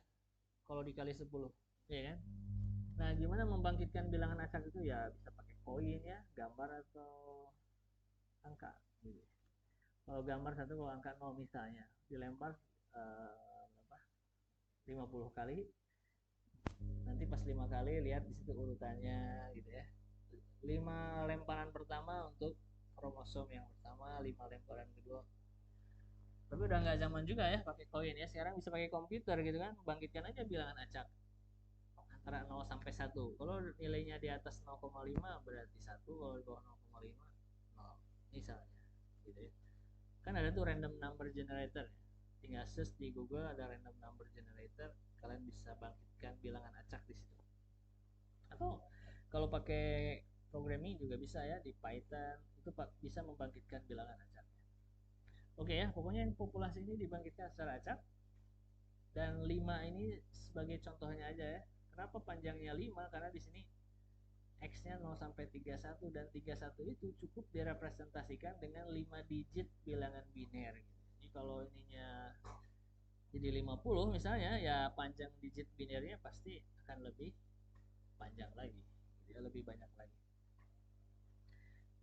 Kalau dikali 10, ya kan? Nah, gimana membangkitkan bilangan acak itu ya bisa pakai koin ya, gambar atau angka. Gitu. Kalau gambar satu, kalau angka 0 misalnya, dilempar berapa? 50 kali. Nanti pas 5 kali lihat di situ urutannya gitu ya. 5 lemparan pertama untuk kromosom yang pertama, 5 lemparan kedua. Tapi udah nggak zaman juga ya pakai koin ya. Sekarang bisa pakai komputer gitu kan, bangkitkan aja bilangan acak antara 0 sampai 1. Kalau nilainya di atas 0,5 berarti 1, kalau di bawah 0,5 0 misalnya gitu ya. Kan ada tuh random number generator ya. Tinggal search di Google ada random number generator, kalian bisa bangkitkan bilangan acak di situ. Atau kalau pakai programming juga bisa ya, di Python itu bisa membangkitkan bilangan acak. Oke ya, pokoknya populasi ini dibangkitkan secara acak. Dan 5 ini sebagai contohnya aja ya. Kenapa panjangnya 5? Karena di sini X-nya 0 sampai 31 dan 31 itu cukup direpresentasikan dengan 5 digit bilangan biner. Jadi kalau ininya jadi 50 misalnya, ya panjang digit binernya pasti akan lebih panjang lagi. Jadi lebih banyak lagi.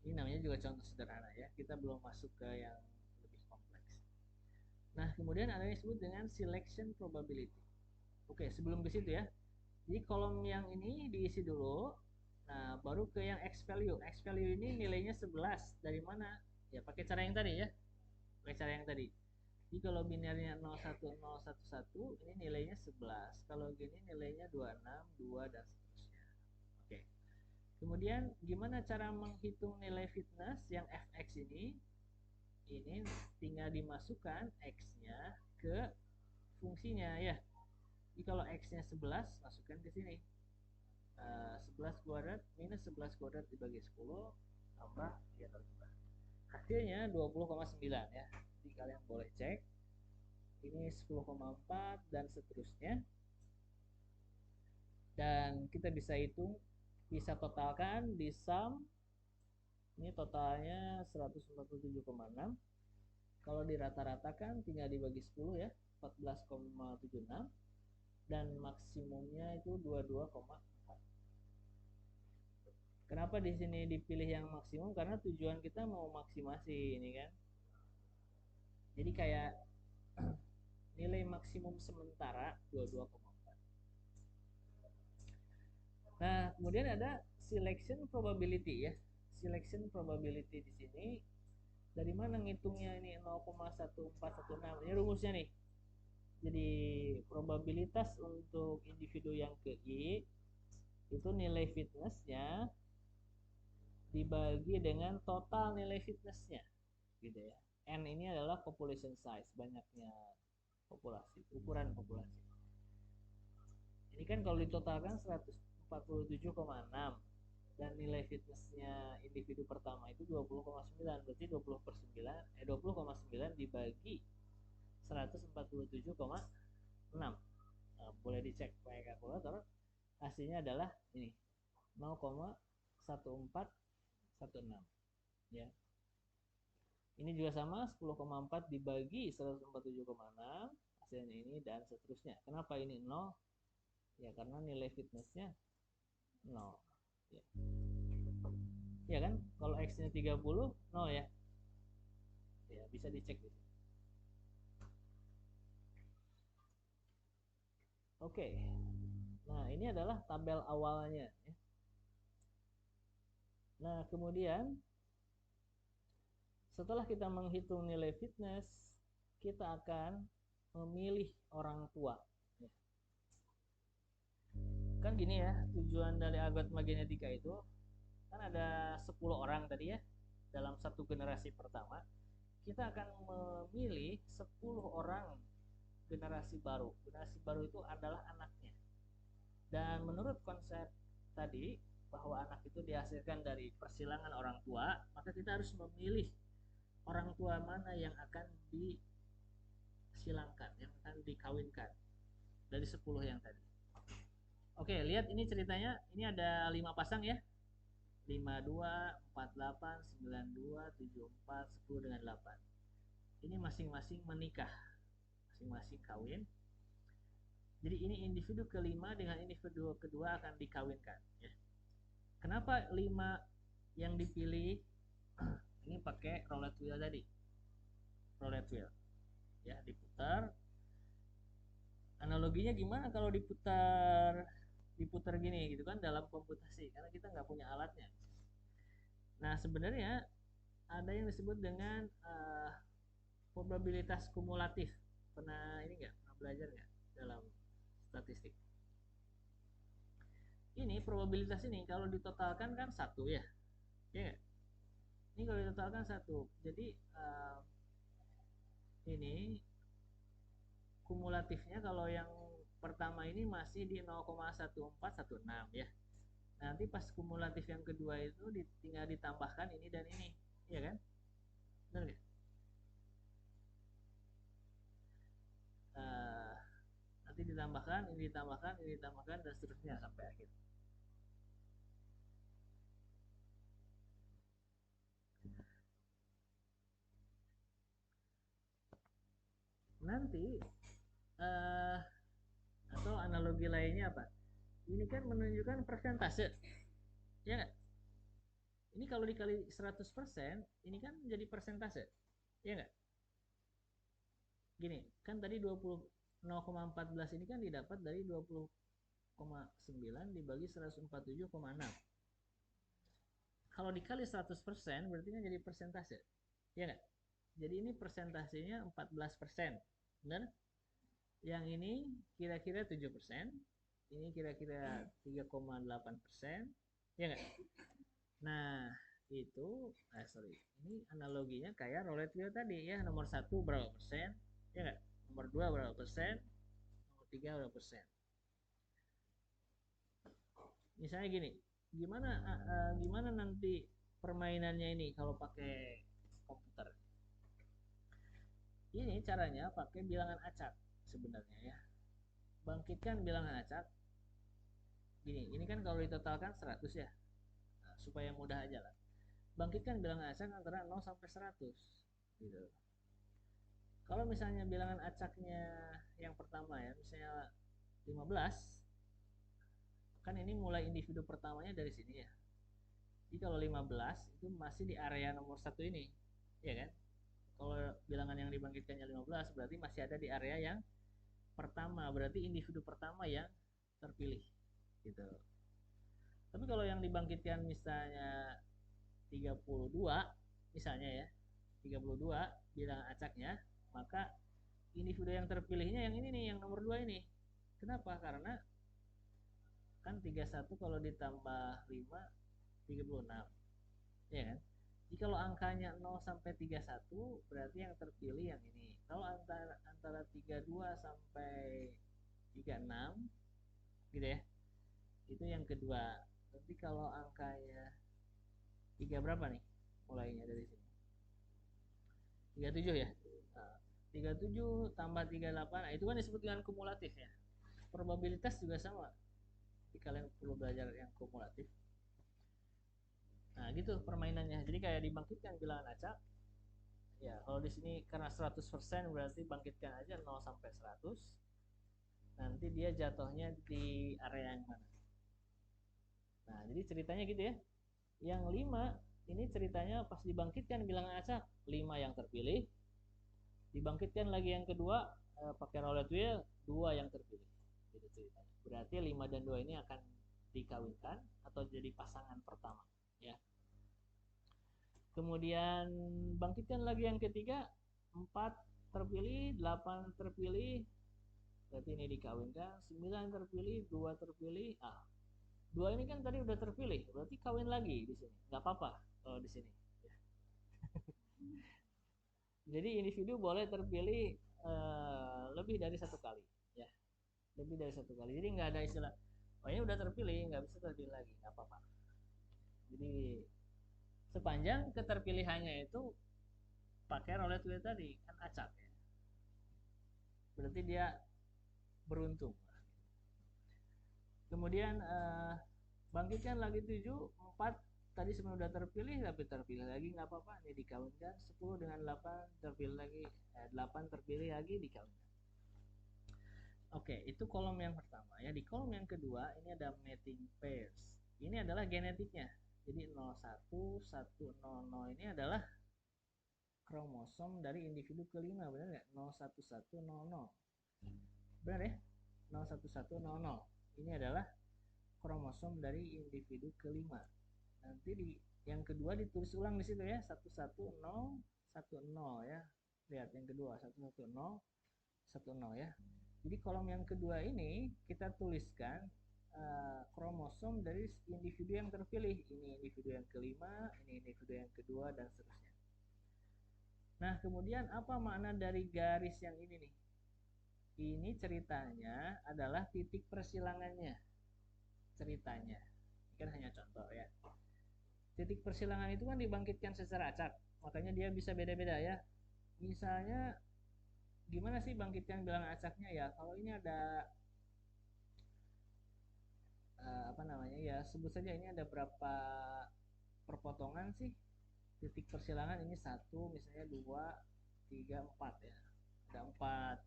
Ini namanya juga contoh sederhana ya. Kita belum masuk ke yang lebih kompleks. Nah, kemudian ada yang disebut dengan selection probability. Oke, sebelum ke situ ya. Jadi kolom yang ini diisi dulu. Nah, baru ke yang X value. X value ini nilainya 11. Dari mana? Ya, pakai cara yang tadi ya. Pakai cara yang tadi. Jadi kalau binernya 01011, ini nilainya 11. Kalau gini nilainya 26, 2 dan seterusnya. Oke. Kemudian gimana cara menghitung nilai fitness yang fx ini? Ini tinggal dimasukkan x-nya ke fungsinya ya. Jadi kalau x-nya 11, masukkan ke sini. 11 kuadrat minus 11 kuadrat dibagi 10 tambah 3 kali 4. Hasilnya 20,9 ya. Jadi kalian boleh cek. Ini 10,4 dan seterusnya. Dan kita bisa hitung, bisa totalkan di sum. Ini totalnya 147,6. Kalau dirata-ratakan tinggal dibagi 10 ya, 14,76 dan maksimumnya itu 22,4. Kenapa di sini dipilih yang maksimum? Karena tujuan kita mau maksimasi ini kan. Jadi kayak nilai maksimum sementara 22,4. Nah, kemudian ada selection probability ya. Selection probability di sini dari mana ngitungnya ini 0,1416. Ini rumusnya nih. Jadi probabilitas untuk individu yang ke I itu nilai fitnessnya dibagi dengan total nilai fitnessnya gitu ya. N ini adalah population size, banyaknya populasi, ukuran populasi. Ini kan kalau ditotalkan 147,6 dan nilai fitnessnya individu pertama itu 20,9, berarti 20,9 dibagi 147,6. Nah, boleh dicek pakai kalkulator, hasilnya adalah ini 0,1416 ya. Ini juga sama, 10,4 dibagi 147,6, hasilnya ini dan seterusnya. Kenapa ini 0? Ya karena nilai fitnessnya 0 ya. Ya kan, kalau X nya 30 0 ya. Ya bisa dicek gitu. Oke. Nah, ini adalah tabel awalnya ya. Nah, kemudian setelah kita menghitung nilai fitness, kita akan memilih orang tua. Kan gini ya, tujuan dari algoritma genetika itu kan ada 10 orang tadi ya dalam satu generasi pertama. Kita akan memilih 10 orang generasi baru. Generasi baru itu adalah anaknya. Dan menurut konsep tadi bahwa anak itu dihasilkan dari persilangan orang tua, maka kita harus memilih orang tua mana yang akan disilangkan, yang akan dikawinkan dari 10 yang tadi. Oke, lihat ini ceritanya. Ini ada 5 pasang ya. 52, 48, 92, 74, 10 dengan 8. Ini masing-masing menikah. Masing-masing kawin. Jadi ini individu kelima dengan individu kedua akan dikawinkan ya. Kenapa 5 yang dipilih? Ini pakai roulette wheel tadi. Roulette wheel. Ya, diputar. Analoginya gimana kalau diputar gini gitu kan dalam komputasi, karena kita nggak punya alatnya. Nah, sebenarnya ada yang disebut dengan probabilitas kumulatif. Pernah ini nggak? Pernah belajar nggak dalam statistik? Ini probabilitas ini kalau ditotalkan kan satu ya, ya nggak? Ini kalau ditotalkan satu, jadi ini kumulatifnya kalau yang pertama ini masih di 0,1416 ya. Nanti pas kumulatif yang kedua itu tinggal ditambahkan ini dan ini, ya kan? Benar nggak? Uh, Nanti ditambahkan, ini ditambahkan, ini ditambahkan dan seterusnya sampai akhir. Nanti uh, atau analogi lainnya apa? Ini kan menunjukkan persentase, ya nggak? Ini kalau dikali 100%, ini kan jadi persentase, ya nggak? Gini, kan tadi 0,14 ini kan didapat dari 20,9 dibagi 147,6. Kalau dikali 100% berarti kan jadi persentase, ya nggak? Jadi ini persentasenya 14%, benar? Yang ini kira-kira 7%, ini kira-kira 3,8%, ya nggak? Nah, itu ini analoginya kayak roulette wheel tadi ya, nomor 1 berapa persen, ya nggak? Nomor 2 berapa persen, nomor 3 berapa persen. Misalnya gini, gimana nanti permainannya ini kalau pakai komputer? Ini caranya pakai bilangan acak sebenarnya ya. Bangkitkan bilangan acak. Gini, ini kan kalau ditotalkan 100 ya. Nah, supaya mudah aja lah. Bangkitkan bilangan acak antara 0 sampai 100 gitu. Kalau misalnya bilangan acaknya yang pertama ya, misalnya 15, kan ini mulai individu pertamanya dari sini ya. Jadi kalau 15 itu masih di area nomor 1 ini, ya kan? Kalau bilangan yang dibangkitkannya 15 berarti masih ada di area yang pertama, berarti individu pertama yang terpilih gitu. Tapi kalau yang dibangkitkan misalnya 32 misalnya ya, 32 bilangan acaknya, maka individu yang terpilihnya yang ini nih, yang nomor 2 ini. Kenapa? Karena kan 31 kalau ditambah 5 36, ya kan? Jadi kalau angkanya 0 sampai 31 berarti yang terpilih yang ini. Kalau antara 32 sampai 36 gitu ya, itu yang kedua. Tapi kalau angkanya 3 berapa nih? Mulainya dari sini. 37 ya. Nah, 37 tambah 38, nah itu kan disebut dengan kumulatif ya. Probabilitas juga sama. Jadi kalian perlu belajar yang kumulatif. Nah, gitu permainannya. Jadi kayak dibangkitkan bilangan acak. Ya, kalau di sini karena 100% berarti bangkitkan aja 0 sampai 100. Nanti dia jatuhnya di area yang mana. Nah, jadi ceritanya gitu ya. Yang 5 ini ceritanya pas dibangkitkan bilangan acak, 5 yang terpilih. Dibangkitkan lagi yang kedua pakai roulette wheel, 2 yang terpilih. Gitu ceritanya. Berarti 5 dan 2 ini akan dikawinkan atau jadi pasangan pertama, ya. Kemudian bangkitkan lagi yang ketiga, 4 terpilih, 8 terpilih, berarti ini dikawinkan, 9 terpilih, 2 terpilih. 2 ini kan tadi udah terpilih, berarti kawin lagi di sini. Nggak apa-apa kalau di sini. Jadi individu boleh terpilih lebih dari satu kali, ya. Lebih dari satu kali. Jadi nggak ada istilah, oh ini udah terpilih, nggak bisa terpilih lagi, nggak apa-apa. Jadi sepanjang keterpilihannya itu pakai roulette wheel tadi kan acak ya, berarti dia beruntung. Kemudian bangkitkan lagi 7, 4 tadi sebenarnya udah terpilih, tapi terpilih lagi nggak apa-apa, ini dikawinkan. 10 dengan 8 terpilih lagi, 8 terpilih lagi, dikawinkan. Oke, itu kolom yang pertama ya. Di kolom yang kedua ini ada mating pairs. Ini adalah genetiknya. Jadi 01, 100 ini adalah kromosom dari individu kelima, benar nggak? 01100. Benar ya? 01100. Ini adalah kromosom dari individu kelima. Nanti di yang kedua ditulis ulang di situ ya, 11010 ya. Lihat yang kedua 11010 ya. Jadi kolom yang kedua ini kita tuliskan kromosom dari individu yang terpilih. Ini individu yang kelima, ini individu yang kedua, dan seterusnya. Nah, kemudian apa makna dari garis yang ini nih? Ini ceritanya adalah titik persilangannya. Ceritanya. Ini kan hanya contoh ya. Titik persilangan itu kan dibangkitkan secara acak. Makanya dia bisa beda-beda ya. Misalnya gimana sih bangkitkan bilangan acaknya ya? Kalau ini ada apa namanya ya, sebut saja ini ada berapa perpotongan sih titik persilangan. Ini 1, misalnya 2, 3, 4 ya. Ada 4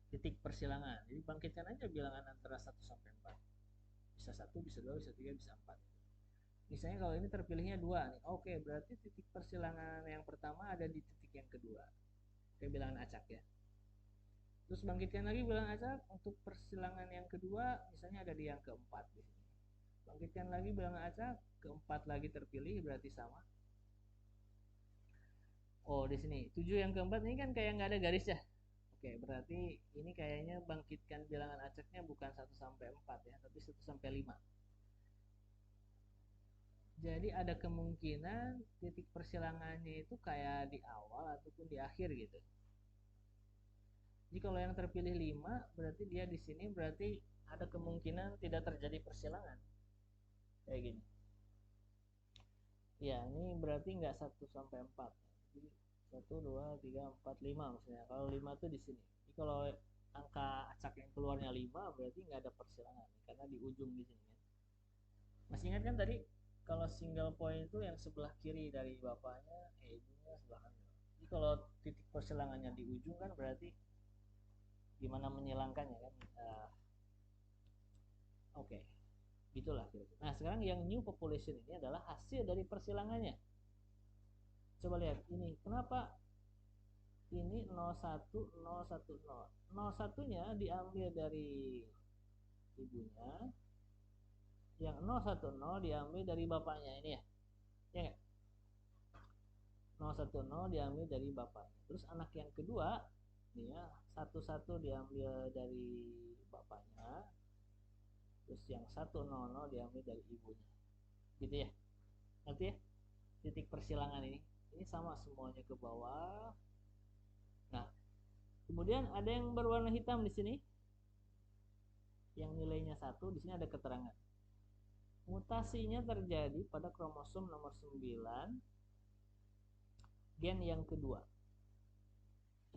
titik persilangan. Jadi bangkitkan aja bilangan antara 1 sampai 4. Bisa 1, bisa 2, bisa 3, bisa 4. Misalnya kalau ini terpilihnya 2 nih. Oke, berarti titik persilangan yang pertama ada di titik yang kedua. Kayak bilangan acak ya. Terus bangkitkan lagi bilangan acak untuk persilangan yang kedua, misalnya ada di yang keempat di sini. Bangkitkan lagi bilangan acak, keempat lagi terpilih, berarti sama. Oh, di sini 7 yang keempat ini kan kayak nggak ada garis ya. Oke, berarti ini kayaknya bangkitkan bilangan acaknya bukan 1 sampai 4 ya, tapi 1 sampai 5. Jadi ada kemungkinan titik persilangannya itu kayak di awal ataupun di akhir gitu. Jadi kalau yang terpilih 5, berarti dia di sini berarti ada kemungkinan tidak terjadi persilangan. Kayak gini. Ya, ini berarti nggak 1 sampai 4. Jadi 1, 2, 3, 4, 5 maksudnya. Kalau 5 tuh di sini. Jadi kalau angka acak yang keluarnya 5, berarti nggak ada persilangan karena di ujung di sini kan. Masih ingat kan tadi kalau single point itu yang sebelah kiri dari bapaknya, ibunya sebelah kanan. Jadi kalau titik persilangannya di ujung kan berarti gimana menyilangkannya kan. Oke. Gitulah kira-kira. Nah, sekarang yang new population ini adalah hasil dari persilangannya. Coba lihat ini. Kenapa ini 01010? 01-nya diambil dari ibunya, yang 010 diambil dari bapaknya ini ya. Ya enggak? 010 diambil dari bapaknya. Terus anak yang kedua ini ya, 11 diambil dari bapaknya. Terus yang 100 diambil dari ibunya. Gitu ya. Ngerti ya? Titik persilangan ini sama semuanya ke bawah. Nah, kemudian ada yang berwarna hitam di sini, yang nilainya 1. Di sini ada keterangan mutasinya terjadi pada kromosom nomor 9 gen yang kedua.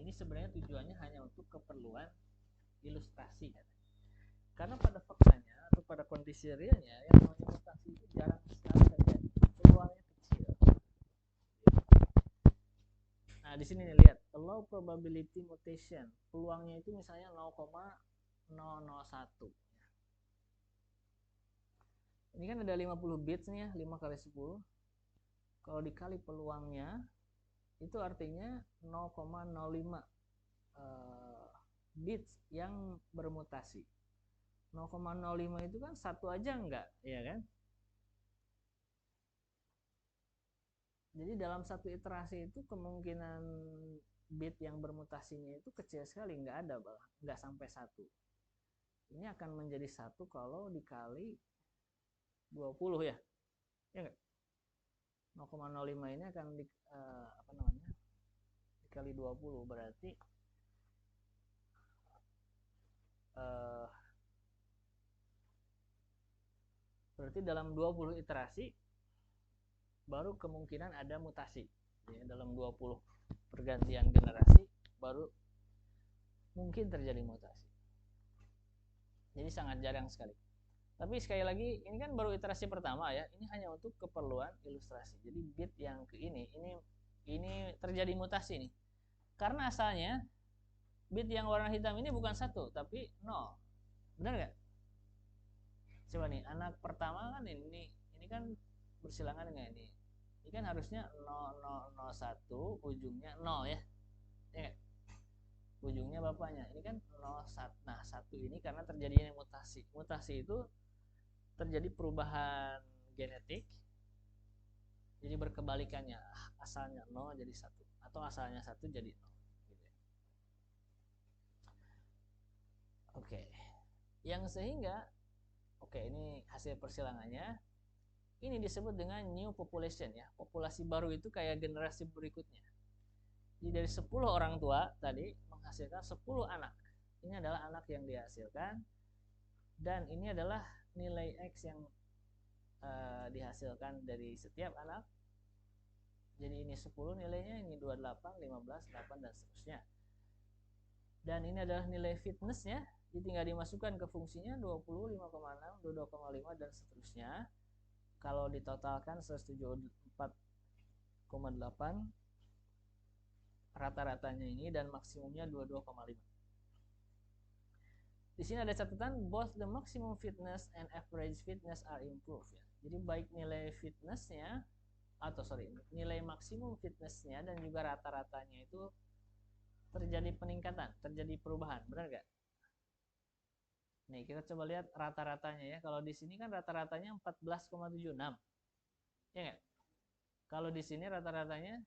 Ini sebenarnya tujuannya hanya untuk keperluan ilustrasi kan? Karena pada faktanya atau pada kondisi realnya yang namanya mutasi itu jarang sekali terjadi, peluangnya kecil. Nah, di sini nih, lihat low probability mutation, peluangnya itu misalnya 0,001. Ini kan ada 50 bits nih ya, 5 kali 10. Kalau dikali peluangnya itu artinya 0,05 bits yang bermutasi. 0,05 itu kan satu aja enggak, ya kan? Jadi dalam satu iterasi itu kemungkinan bit yang bermutasinya itu kecil sekali, enggak ada, enggak sampai 1. Ini akan menjadi 1 kalau dikali 20 ya. Ya enggak? 0,05 ini akan dikali 20, berarti dalam 20 iterasi baru kemungkinan ada mutasi ya, dalam 20 pergantian generasi baru mungkin terjadi mutasi. Jadi sangat jarang sekali. Tapi sekali lagi ini kan baru iterasi pertama ya. Ini hanya untuk keperluan ilustrasi. Jadi bit yang ke ini terjadi mutasi nih. Karena asalnya bit yang warna hitam ini bukan 1 tapi 0. Benar nggak? Coba nih, anak pertama kan ini kan bersilangan dengan ini. Ini kan harusnya 0001 ujungnya 0 ya. Ya nggak? Ujungnya bapaknya. Ini kan 01. Nah, 1 ini karena terjadinya mutasi. Mutasi itu terjadi perubahan genetik. Jadi berkebalikannya, asalnya 0 jadi 1 atau asalnya 1 jadi 0 gitu ya. Oke. Yang sehingga ini hasil persilangannya. Ini disebut dengan new population ya. Populasi baru itu kayak generasi berikutnya. Jadi dari 10 orang tua tadi menghasilkan 10 anak. Ini adalah anak yang dihasilkan dan ini adalah nilai X yang dihasilkan dari setiap anak. Jadi ini 10 nilainya, ini 28, 15, 8 dan seterusnya. Dan ini adalah nilai fitnessnya. Jadi tinggal dimasukkan ke fungsinya 20, 5,6, 22,5 dan seterusnya. Kalau ditotalkan 174,8 rata-ratanya ini dan maksimumnya 22,5. Di sini ada catatan both the maximum fitness and average fitness are improved ya. Jadi baik nilai fitnessnya nilai maksimum fitnessnya dan juga rata-ratanya itu terjadi peningkatan, terjadi perubahan, benar nggak? Nih kita coba lihat rata-ratanya ya. Kalau di sini kan rata-ratanya 14,76, ya nggak? Kalau di sini rata-ratanya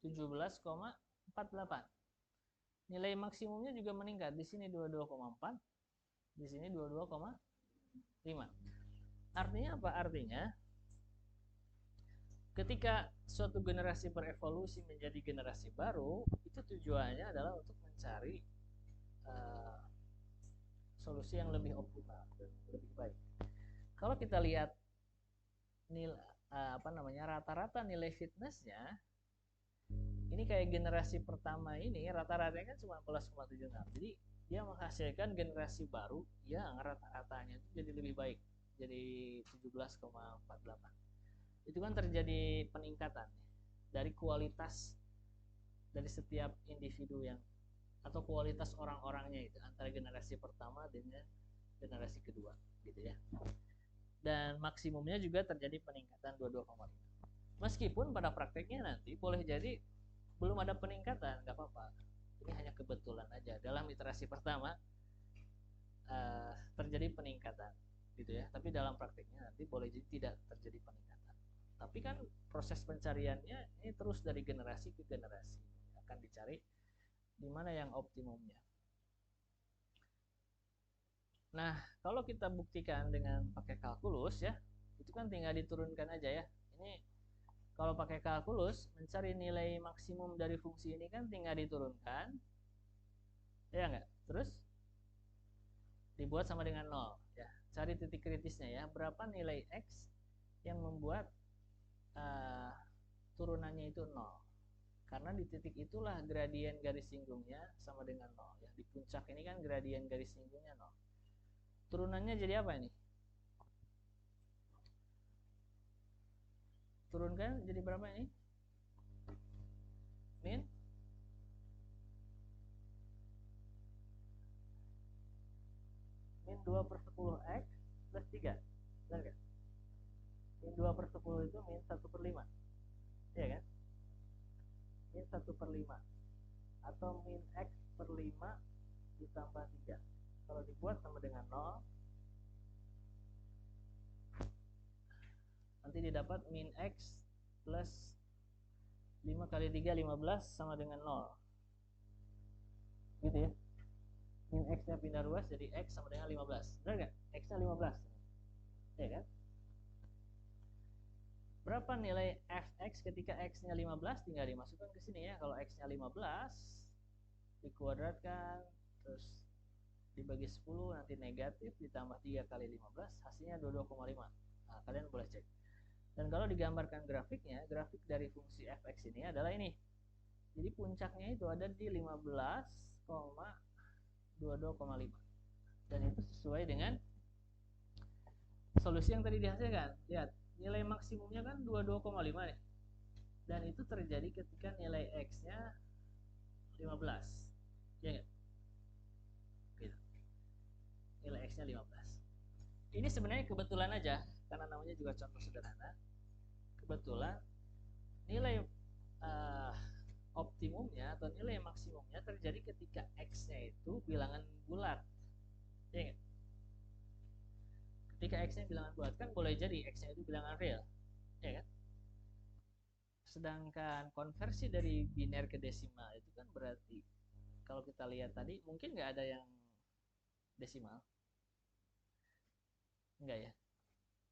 17,48. Nilai maksimumnya juga meningkat. Di sini 22,4, di sini 22,5. Artinya apa? Artinya ketika suatu generasi berevolusi menjadi generasi baru, itu tujuannya adalah untuk mencari solusi yang lebih optimal dan lebih baik. Kalau kita lihat nilai rata-rata nilai fitnessnya, ini kayak generasi pertama ini rata-ratanya kan cuma 14,76. Jadi dia menghasilkan generasi baru yang rata-ratanya itu jadi lebih baik, jadi 17,48. Itu kan terjadi peningkatan dari kualitas dari setiap individu yang atau kualitas orang-orangnya itu antara generasi pertama dengan generasi kedua gitu ya. Dan maksimumnya juga terjadi peningkatan 22,5. Meskipun pada prakteknya nanti boleh jadi belum ada peningkatan, nggak apa-apa. Ini hanya kebetulan aja dalam iterasi pertama terjadi peningkatan gitu ya. Tapi dalam prakteknya nanti boleh jadi tidak terjadi peningkatan. Tapi kan proses pencariannya ini terus dari generasi ke generasi akan dicari di mana yang optimumnya. Nah, kalau kita buktikan dengan pakai kalkulus ya, itu kan tinggal diturunkan aja ya. Ini kalau pakai kalkulus mencari nilai maksimum dari fungsi ini kan tinggal diturunkan, ya nggak? Terus dibuat sama dengan 0 ya. Cari titik kritisnya ya, berapa nilai X yang membuat turunannya itu 0. Karena di titik itulah gradien garis singgungnya sama dengan 0 ya. Di puncak ini kan gradien garis singgungnya 0. Turunannya jadi apa ini? Turunkan jadi berapa ini? Min 2/10 X plus 3. Benar gak? Min 2/10 itu min 1/5. Iya kan? Min 1/5 atau min X per 5 ditambah 3. Kalau dibuat sama dengan 0, nanti didapat min X plus 5 kali 3, 15 sama dengan 0 gitu ya. Min X nya pindah ruas jadi X sama dengan 15. Benar gak? X nya 15 ya kan? Berapa nilai fx ketika x nya 15? Tinggal dimasukkan ke sini ya. Kalau x nya 15 dikuadratkan terus dibagi 10, nanti negatif ditambah 3 kali 15 hasilnya 22,5. Nah, kalian boleh cek. Dan kalau digambarkan grafiknya, grafik dari fungsi fx ini adalah ini. Jadi puncaknya itu ada di 15,22,5. dan itu sesuai dengan solusi yang tadi dihasilkan. Lihat, nilai maksimumnya kan 22,5 nih, dan itu terjadi ketika nilai X-nya 15, ya nggak? Gitu. Nilai X-nya 15. Ini sebenarnya kebetulan aja, karena namanya juga contoh sederhana. Kebetulan nilai uh, optimumnya atau nilai maksimumnya terjadi ketika X-nya itu bilangan bulat, ya nggak? Ketika X-nya bilangan bulat kan boleh jadi X-nya itu bilangan real, ya kan? Sedangkan konversi dari biner ke desimal itu kan berarti kalau kita lihat tadi mungkin nggak ada yang desimal, enggak ya?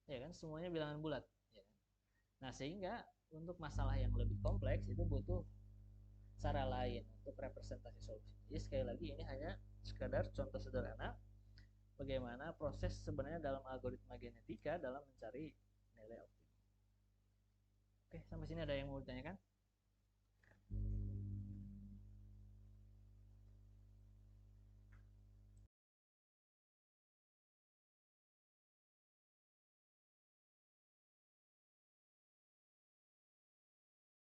Ya kan semuanya bilangan bulat, ya kan? Nah, sehingga untuk masalah yang lebih kompleks itu butuh cara lain untuk representasi solusi. Jadi sekali lagi ini hanya sekadar contoh sederhana bagaimana proses sebenarnya dalam algoritma genetika dalam mencari nilai optimum. Oke, sampai sini ada yang mau ditanyakan?